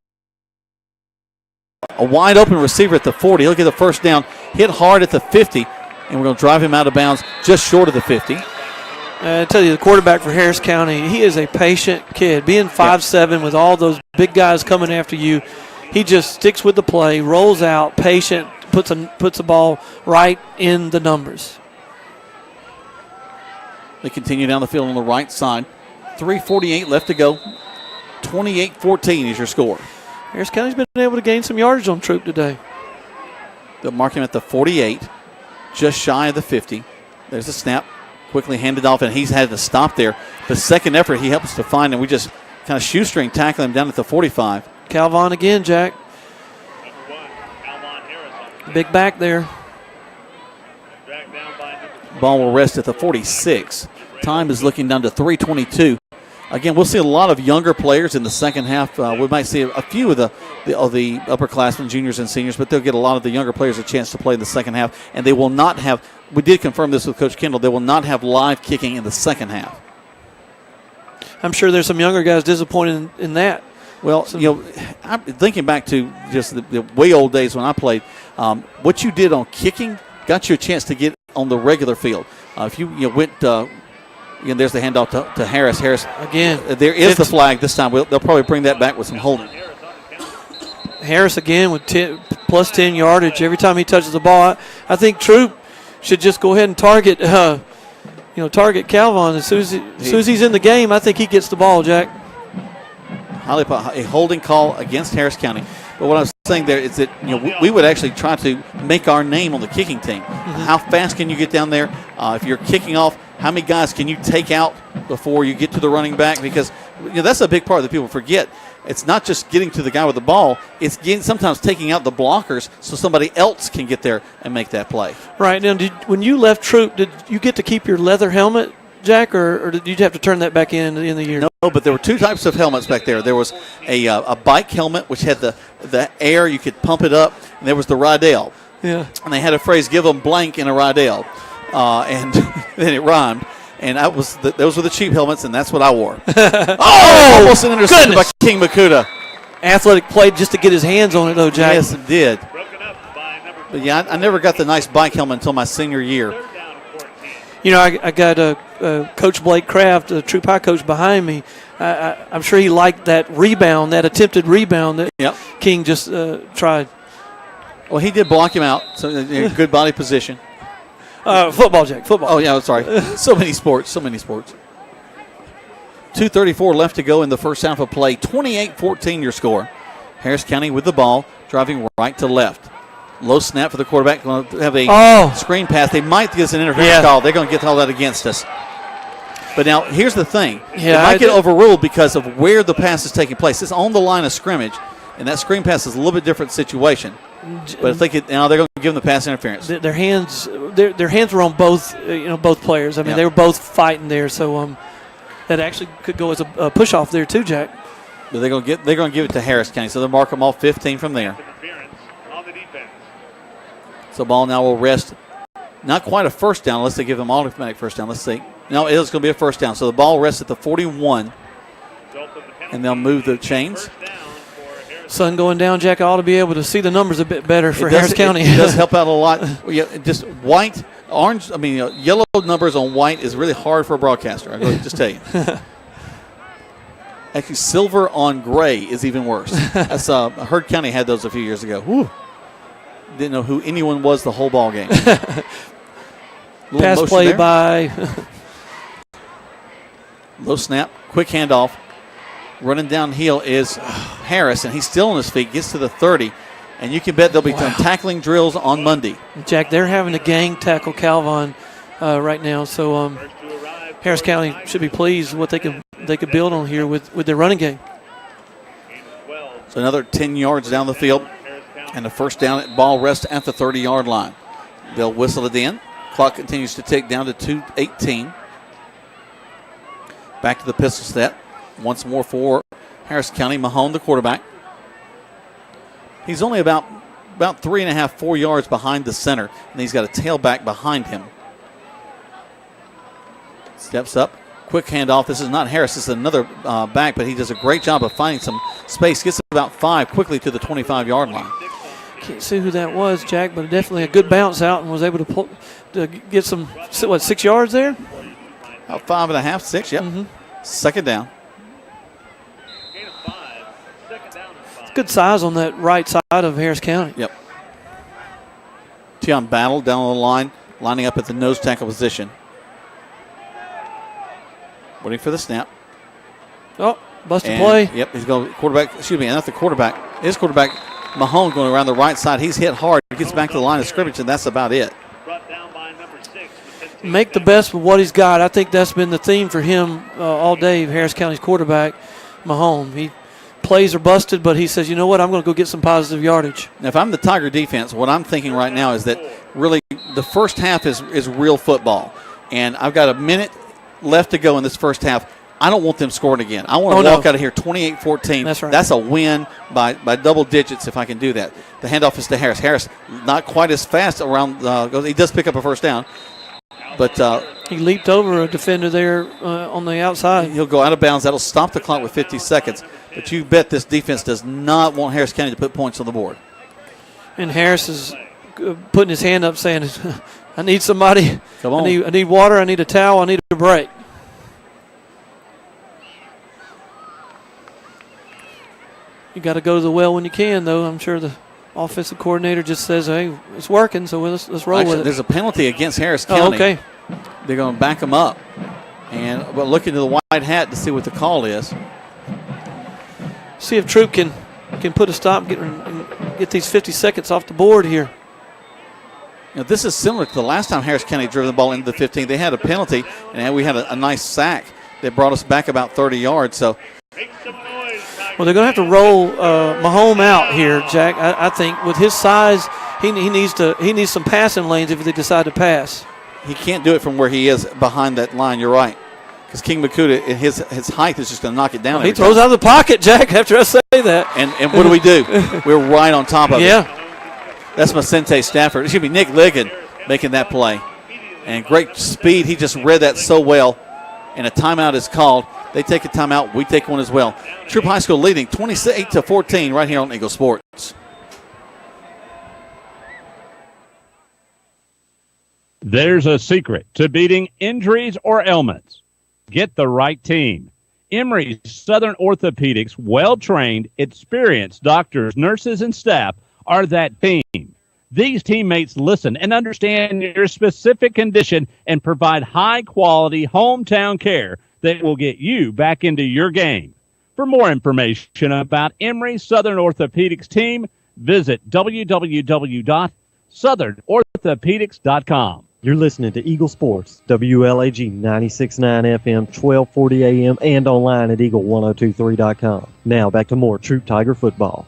A wide open receiver at the 40. He'll get the first down. Hit hard at the 50. And we're going to drive him out of bounds just short of the 50. I tell you, the quarterback for Harris County, he is a patient kid. Being 5'7", with all those big guys coming after you, he just sticks with the play, rolls out, patient, puts the ball right in the numbers. They continue down the field on the right side. 3:48 left to go. 28-14 is your score. Harris County's been able to gain some yardage on Troup today. They'll mark him at the 48, just shy of the 50. There's a snap, quickly handed off, and he's had to stop there. The second effort he helps to find, and we just kind of shoestring tackle him down at the 45. Calvin again, Jack. Big back there. Ball will rest at the 46. Time is looking down to 3:22. Again, we'll see a lot of younger players in the second half. We might see a few of the upperclassmen, juniors and seniors, but they'll get a lot of the younger players a chance to play in the second half. And they will not have, we did confirm this with Coach Kendall, they will not have live kicking in the second half. I'm sure there's some younger guys disappointed in that. Well, I'm thinking back to just the way old days when I played. What you did on kicking got you a chance to get on the regular field. If you went, again, there's the handoff to Harris. Harris again. There is the flag this time. They'll probably bring that back with some holding. Harris again with plus 10 yardage every time he touches the ball. I think Troup should just go ahead and target Calvin as soon as he's in the game. I think he gets the ball, Jack. A holding call against Harris County. But what I was saying there is that we would actually try to make our name on the kicking team. Mm-hmm. How fast can you get down there? If you're kicking off, how many guys can you take out before you get to the running back? Because that's a big part that people forget. It's not just getting to the guy with the ball. It's sometimes taking out the blockers so somebody else can get there and make that play. Right. Now, when you left Troup, did you get to keep your leather helmet, Jack, or did you have to turn that back in the year? No, but there were two types of helmets back there. There was a bike helmet, which had the air, you could pump it up, and there was the Rydell. Yeah. And they had a phrase, give them blank in a Rydell. And then it rhymed. And those were the cheap helmets, and that's what I wore. Almost an interception by King Makuta. athletic play just to get his hands on it, though, Jack. Yes, it did. But, yeah, I never got the nice bike helmet until my senior year. You know, I got Coach Blake Kraft, the Troup High coach, behind me. I'm sure he liked that rebound, that attempted rebound that King just tried. Well, he did block him out, so good body position. Football, Jack, football. Oh, yeah, sorry. So many sports. 2:34 left to go in the first half of play. 28-14 your score. Harris County with the ball, driving right to left. Low snap for the quarterback. Going to have a screen pass. They might get an interference call. They're going to get all that against us. But now, here's the thing. It might get overruled because of where the pass is taking place. It's on the line of scrimmage, and that screen pass is a little bit different situation. But if they could, now they're going to give them the pass interference. Their hands were on both, both players. I mean, they were both fighting there. So that actually could go as a push off there too, Jack. But they're going to give it to Harris County, so they'll mark them off 15 from there. So ball now will rest. Not quite a first down unless they give them automatic first down. Let's see. No, it is going to be a first down. So the ball rests at the 41, and they'll move the chains. Sun going down, Jack. I ought to be able to see the numbers a bit better for Harris County. It does help out a lot. Just white, orange, yellow numbers on white is really hard for a broadcaster. I'm going to just tell you. Actually, silver on gray is even worse. That's Heard County had those a few years ago. Whew. Didn't know who anyone was the whole ball game. Pass play there by. Low snap, quick handoff. Running downhill is Harris, and he's still on his feet. Gets to the 30, and you can bet there'll be some tackling drills on Monday. Jack, they're having a gang tackle Calvin right now, so Harris County should be pleased with what they could build on here with their running game. So another 10 yards down the field, and the first down ball rests at the 30-yard line. They'll whistle it in. Clock continues to tick down to 2:18. Back to the pistol set. Once more for Harris County. Mahone, the quarterback. He's only about 3.5, 4 yards behind the center, and he's got a tailback behind him. Steps up. Quick handoff. This is not Harris. This is another back, but he does a great job of finding some space. Gets about 5 quickly to the 25-yard line. Can't see who that was, Jack, but definitely a good bounce out and was able to get some, 6 yards there? About 5.5, 6, yep. Mm-hmm. Second down. Good size on that right side of Harris County. Yep. Tion Battle down on the line, lining up at the nose tackle position. Waiting for the snap. Oh, busted play. Yep, he's going quarterback. Excuse me, not the quarterback. His quarterback, Mahone, going around the right side. He's hit hard. Gets back to the line of scrimmage, and that's about it. Make the best with what he's got. I think that's been the theme for him all day, Harris County's quarterback, Mahone. He plays are busted, but he says, you know what, I'm going to go get some positive yardage. Now, if I'm the Tiger defense, what I'm thinking right now is that really the first half is real football. And I've got a minute left to go in this first half. I don't want them scoring again. I want to walk out of here 28-14. That's right. That's a win by double digits if I can do that. The handoff is to Harris. Harris not quite as fast around. He does pick up a first down. But he leaped over a defender there on the outside. He'll go out of bounds. That'll stop the clock with 50 seconds. But you bet this defense does not want Harris County to put points on the board. And Harris is putting his hand up saying, I need somebody. Come on. I need water. I need a towel. I need a break. You got to go to the well when you can, though. I'm sure the offensive coordinator just says, hey, it's working, so let's roll with it. There's a penalty against Harris County. Oh, okay. They're going to back him up. But look into the white hat to see what the call is. See if Troup can put a stop and get these 50 seconds off the board here. Now, this is similar to the last time Harris County drove the ball into the 15. They had a penalty, and we had a nice sack that brought us back about 30 yards. So, well, they're going to have to roll Mahone out here, Jack. I think with his size, he needs some passing lanes if they decide to pass. He can't do it from where he is behind that line. You're right, because King Makuta, his height is just going to knock it down. Well, he throws out of the pocket, Jack. After I say that, and what do? We're right on top of it. Yeah. That's Macente Stafford. Excuse me, Nick Ligon making that play. And great speed. He just read that so well. And a timeout is called. They take a timeout. We take one as well. Troup High School leading 28-14 right here on Eagle Sports. There's a secret to beating injuries or ailments. Get the right team. Emory Southern Orthopedics, well-trained, experienced doctors, nurses, and staff are that team. These teammates listen and understand your specific condition and provide high-quality hometown care that will get you back into your game. For more information about Emory Southern Orthopedics team, visit www.southernorthopedics.com. You're listening to Eagle Sports, WLAG 96.9 FM, 1240 AM, and online at eagle1023.com. Now back to more Troup Tiger football.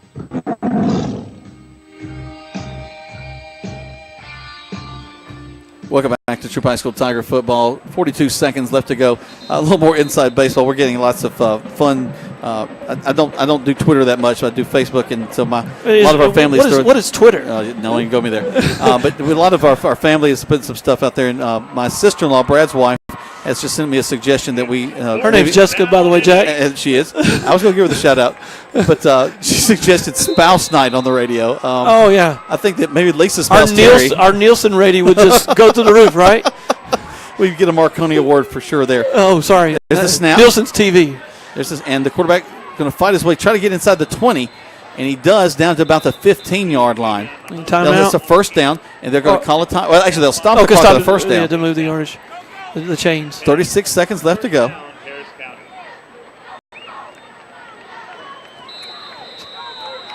Welcome back to Troup High School Tiger football. 42 seconds left to go. A little more inside baseball. We're getting lots of fun. I don't do Twitter that much. But I do Facebook, and so a lot of our family. What is Twitter? No, you can go me there. But a lot of our family has put some stuff out there, and my sister-in-law, Brad's wife, has just sent me a suggestion that we. Her name's Jessica, by the way, Jack. And she is. I was going to give her the shout out, but she suggested Spouse Night on the radio. Oh yeah. I think that maybe Lisa's spouse Terry. Our Nielsen rating would just go to the roof, right? We'd get a Marconi Award for sure there. Oh, sorry. There's the snap. Nielsen's TV. There's this, and the quarterback going to fight his way, try to get inside the 20, and he does down to about the 15-yard line. Timeout. It's a first down, and they're going to call a time. Well, actually, they'll stop the clock at the first down. Yeah, to move the yardage, the chains. 36 seconds left to go.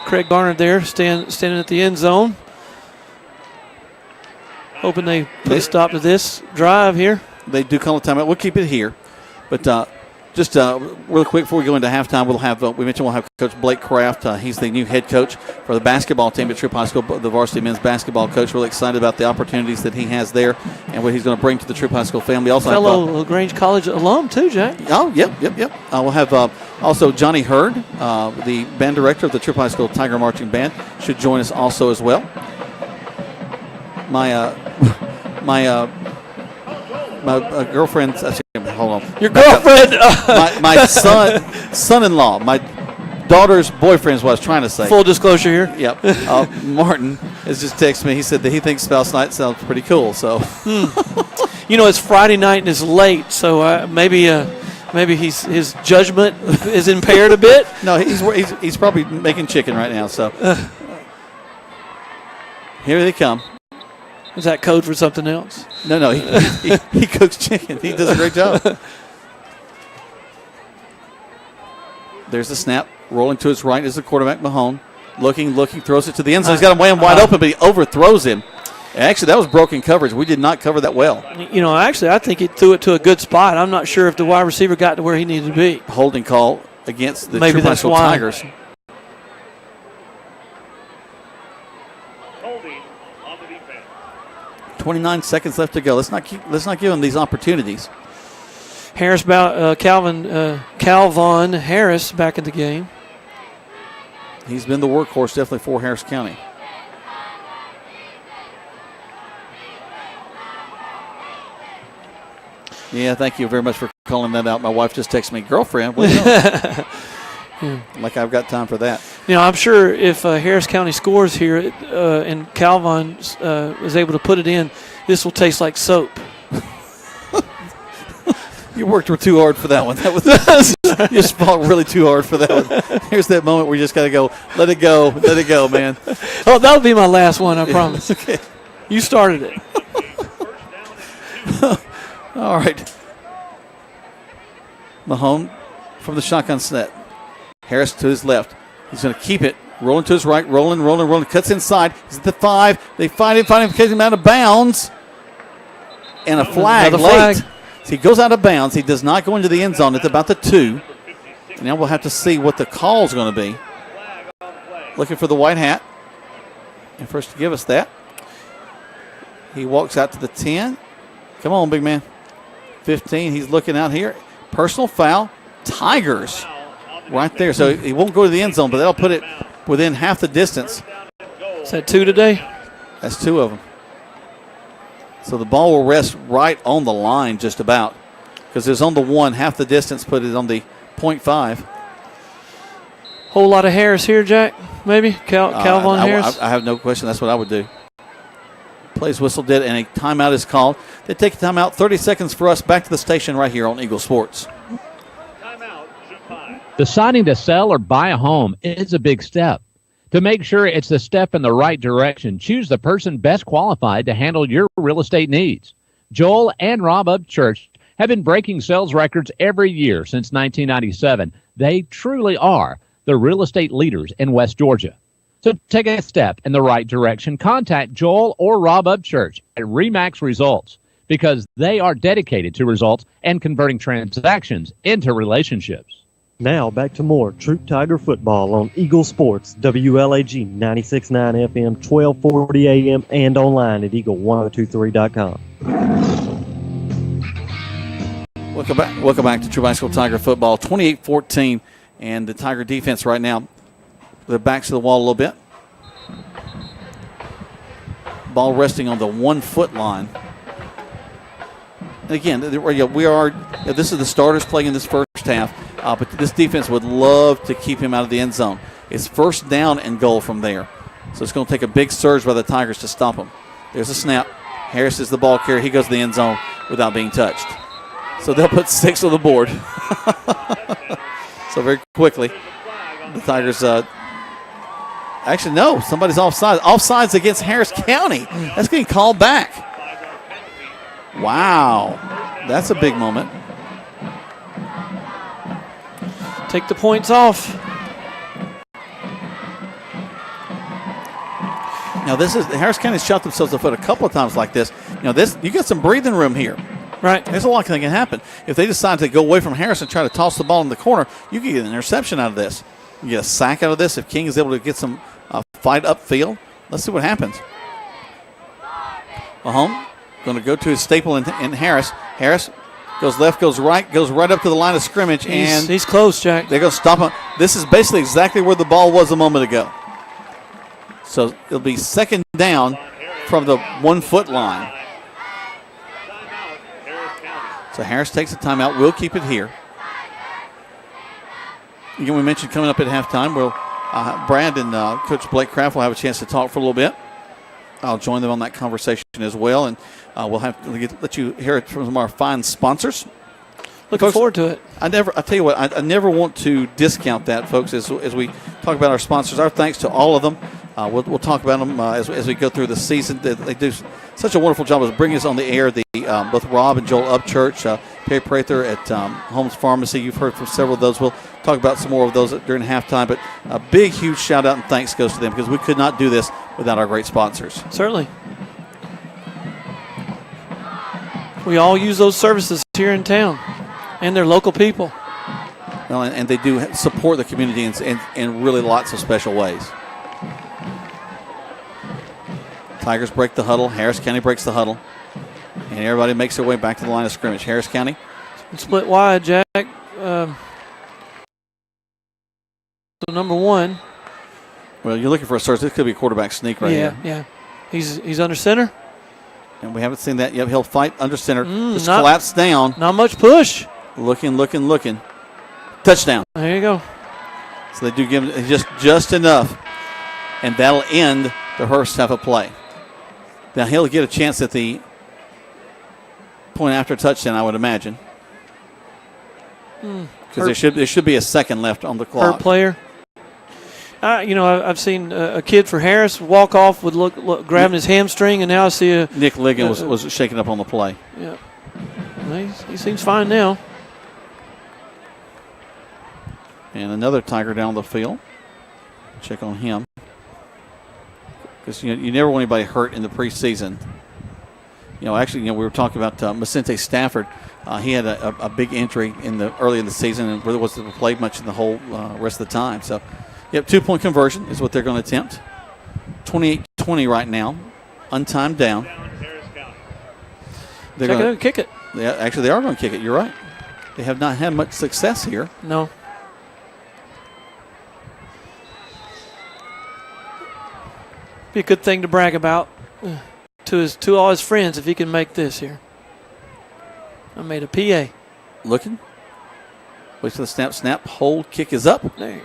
Craig Barnard there, standing at the end zone. Hoping they put a stop to this drive here. They do call a timeout. We'll keep it here. But just real quick before we go into halftime, we'll have Coach Blake Kraft. He's the new head coach for the basketball team at Troup High School, the varsity men's basketball coach. Really excited about the opportunities that he has there and what he's going to bring to the Troup High School family. Also, fellow LaGrange College alum too, Jack. Oh, yep. We'll have also Johnny Hurd, the band director of the Troup High School Tiger Marching Band, should join us also as well. My girlfriend. Hold on. Your girlfriend. My son-in-law. My daughter's boyfriend is what I was trying to say. Full disclosure here. Yep. Martin has just texted me. He said that he thinks Spouse Night sounds pretty cool. So. It's Friday night and it's late, so maybe his judgment is impaired a bit. No, he's probably making chicken right now. So. Here they come. Is that code for something else? No, he cooks chicken. He does a great job. There's the snap. Rolling to his right is the quarterback, Mahone. Looking, throws it to the end zone. He's got him wide open, but he overthrows him. Actually, that was broken coverage. We did not cover that well. Actually, I think he threw it to a good spot. I'm not sure if the wide receiver got to where he needed to be. Holding call against the Maybe Troup High School Tigers. 29 seconds left to go. Let's not give them these opportunities. Calvin Harris back in the game. He's been the workhorse definitely for Harris County. Yeah, thank you very much for calling that out. My wife just texted me, girlfriend. What like I've got time for that. I'm sure if Harris County scores here and Calvin is able to put it in, this will taste like soap. You worked too hard for that one. That was you fought really too hard for that one. Here's that moment where you just got to go, let it go, man. Oh, that'll be my last one, I promise. Okay. You started it. All right. Mahone from the shotgun set. Harris to his left. He's going to keep it. Rolling to his right. Rolling. Cuts inside. He's at the 5. They find him, getting him out of bounds. And a flag late. So he goes out of bounds. He does not go into the end zone. It's about the 2. And now we'll have to see what the call is going to be. Looking for the white hat. And first to give us that. He walks out to the 10. Come on, big man. 15. He's looking out here. Personal foul. Tigers. Right there. So he won't go to the end zone, but that'll put it within half the distance. Is that 2 today? That's 2 of them. So the ball will rest right on the line just about. because it was on the 1, half the distance, put it on the 0.5. Whole lot of Harris here, Jack. Maybe Calvin Harris. I have no question. That's what I would do. Plays whistle did, and a timeout is called. They take a timeout. 30 seconds for us. Back to the station right here on Eagle Sports. Deciding to sell or buy a home is a big step. To make sure it's the step in the right direction, choose the person best qualified to handle your real estate needs. Joel and Rob Upchurch have been breaking sales records every year since 1997. They truly are the real estate leaders in West Georgia. So take a step in the right direction. Contact Joel or Rob Upchurch at RE/MAX Results because they are dedicated to results and converting transactions into relationships. Now back to more Troup Tiger football on Eagle Sports, WLAG 96.9 FM, 1240 AM, and online at eagle1023.com. Welcome back to Troup High School Tiger football. 28-14, and the Tiger defense right now, their backs to the wall a little bit. Ball resting on the 1 foot line. And again, this is the starters playing in this first half, but this defense would love to keep him out of the end zone. It's first down and goal from there. So it's going to take a big surge by the Tigers to stop him. There's a snap. Harris is the ball carrier. He goes to the end zone without being touched. So they'll put 6 on the board. So very quickly, the Tigers actually, no, somebody's offside. Offsides against Harris County. That's getting called back. Wow. That's a big moment. Take the points off. Now Harris County's shot themselves a foot a couple of times like this. You got some breathing room here. Right. There's a lot that can happen. If they decide to go away from Harris and try to toss the ball in the corner, you can get an interception out of this. You get a sack out of this if King is able to get some fight upfield. Let's see what happens. Mahomes going to go to his staple in Harris. Harris goes left, goes right up to the line of scrimmage, and he's close, Jack. They're going to stop him. This is basically exactly where the ball was a moment ago. So it'll be second down from the 1 foot line. So Harris takes a timeout. We'll keep it here. Again, we mentioned coming up at halftime, Brad and Coach Blake Kraft will have a chance to talk for a little bit. I'll join them on that conversation as well, and we'll have to let you hear it from some of our fine sponsors. Looking forward to it. I tell you what, I never want to discount that, folks, as we talk about our sponsors. Our thanks to all of them. We'll talk about them as we go through the season. They do such a wonderful job of bringing us on the air. Both Rob and Joel Upchurch, Perry Prather at Holmes Pharmacy. You've heard from several of those. We'll talk about some more of those during halftime. But a big, huge shout out and thanks goes to them because we could not do this without our great sponsors. Certainly. We all use those services here in town and their local people. Well, and they do support the community in really lots of special ways. Tigers break the huddle. Harris County breaks the huddle. And everybody makes their way back to the line of scrimmage. Harris County. Split wide, Jack. So number 1. Well, you're looking for a surge. This could be a quarterback sneak right here. Yeah. He's under center. And we haven't seen that yet. He'll fight under center. Just collapse down. Not much push. Looking. Touchdown. There you go. So they do give him just enough. And that'll end the first half of play. Now he'll get a chance at the point after touchdown, I would imagine. Because there should be a second left on the clock. Hurt player. I've seen a kid for Harris walk off with look grabbing his hamstring, and now I see Nick Ligon was shaking up on the play. Yeah, he seems fine now. And another Tiger down the field. Check on him. Because you never want anybody hurt in the preseason. We were talking about Macente Stafford. He had a big injury early in the season and really wasn't played much in the whole rest of the time. So, 2-point conversion is what they're going to attempt. 28-20 right now. Untimed down. They're going to kick it. They are going to kick it. You're right. They have not had much success here. No. Be a good thing to brag about to all his friends if he can make this here. I made a PA. Looking. Waits for the snap. Snap. Hold. Kick is up. There.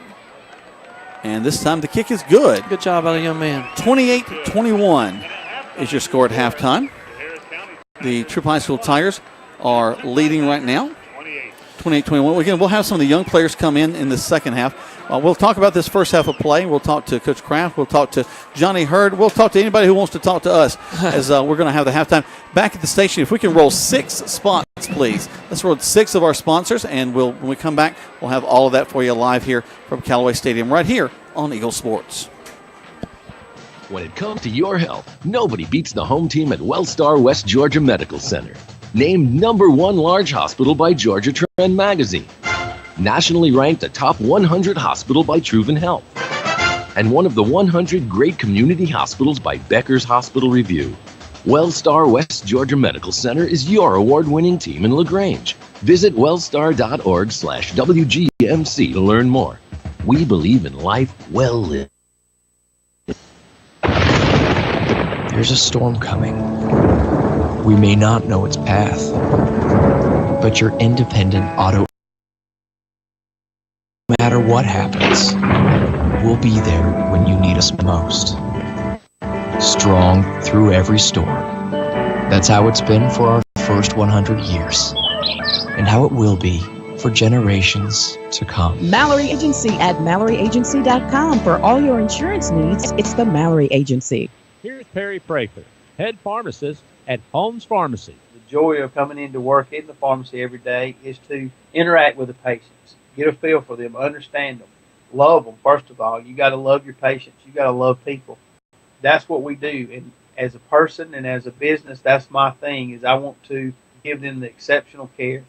And this time the kick is good. Good job by the young man. 28-21 is your score at halftime. The Troup High School Tigers are leading right now. 28-21. Again, we'll have some of the young players come in the second half. We'll talk about this first half of play. We'll talk to Coach Kraft. We'll talk to Johnny Hurd. We'll talk to anybody who wants to talk to us as we're going to have the halftime. Back at the station, if we can roll 6 spots, please. Let's roll 6 of our sponsors, and when we come back, we'll have all of that for you live here from Callaway Stadium right here on Eagle Sports. When it comes to your health, nobody beats the home team at Wellstar West Georgia Medical Center. Named #1 large hospital by Georgia Trend Magazine. Nationally ranked a top 100 hospital by Troup Health. And one of the 100 great community hospitals by Becker's Hospital Review. Wellstar West Georgia Medical Center is your award-winning team in LaGrange. Visit wellstar.org/WGMC to learn more. We believe in life well lived. There's a storm coming. We may not know its path, but your independent auto, no matter what happens, we'll be there when you need us most. Strong through every storm. That's how it's been for our first 100 years, and how it will be for generations to come. Mallory Agency at MalloryAgency.com. For all your insurance needs, it's the Mallory Agency. Here's Perry Prather, head pharmacist at Holmes Pharmacy. The joy of coming into work in the pharmacy every day is to interact with the patients, get a feel for them, understand them, love them. First of all, you got to love your patients. You got to love people. That's what we do. And as a person and as a business, that's my thing. Is I want to give them the exceptional care.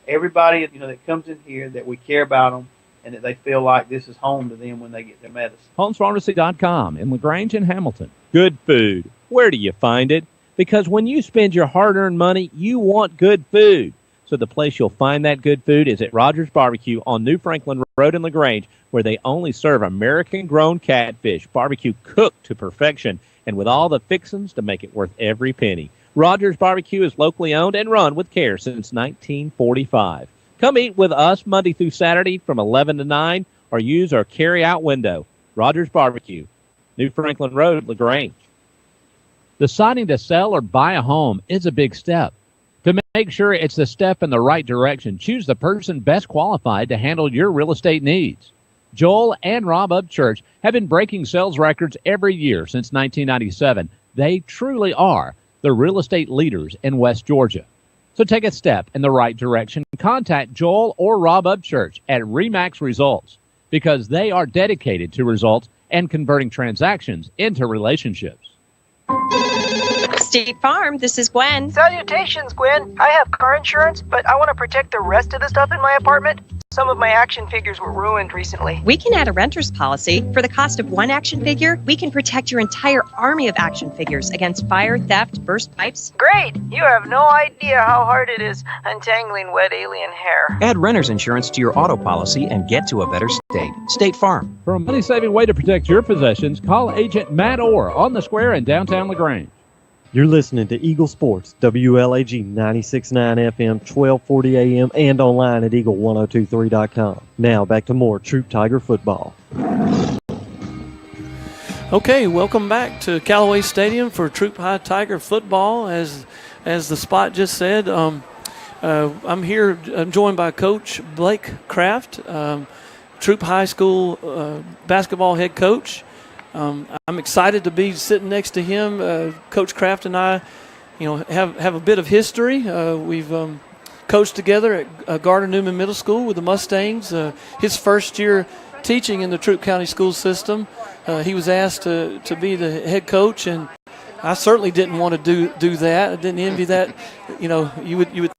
Everybody that comes in here, that we care about them and that they feel like this is home to them when they get their medicine. HomesPharmacy.com in LaGrange and Hamilton. Good food. Where do you find it? Because when you spend your hard-earned money, you want good food. So the place you'll find that good food is at Rogers Barbecue on New Franklin Road in LaGrange, where they only serve American-grown catfish, barbecue cooked to perfection, and with all the fixings to make it worth every penny. Rogers Barbecue is locally owned and run with care since 1945. Come eat with us Monday through Saturday from 11 to 9 or use our carry-out window. Rogers Barbecue, New Franklin Road, LaGrange. Deciding to sell or buy a home is a big step. To make sure it's the step in the right direction, choose the person best qualified to handle your real estate needs. Joel and Rob Upchurch have been breaking sales records every year since 1997. They truly are the real estate leaders in West Georgia. So take a step in the right direction. Contact Joel or Rob Upchurch at RE/MAX Results because they are dedicated to results and converting transactions into relationships. State Farm, this is Gwen. Salutations, Gwen. I have car insurance, but I want to protect the rest of the stuff in my apartment. Some of my action figures were ruined recently. We can add a renter's policy. For the cost of one action figure, we can protect your entire army of action figures against fire, theft, burst pipes. Great! You have no idea how hard it is untangling wet alien hair. Add renter's insurance to your auto policy and get to a better state. State Farm. For a money-saving way to protect your possessions, call Agent Matt Orr on the square in downtown LaGrange. You're listening to Eagle Sports, WLAG 96.9 FM, 1240 AM, and online at eagle1023.com. Now, back to more Troup Tiger football. Okay, welcome back to Callaway Stadium for Troup High Tiger football. As the spot just said, I'm here. I'm joined by Coach Blake Kraft, Troup High School basketball head coach. I'm excited to be sitting next to him. Coach Kraft and I, have a bit of history. We've coached together at Gardner-Newman Middle School with the Mustangs. His first year teaching in the Troup County school system, he was asked to be the head coach, and I certainly didn't want to do that. I didn't envy that. You would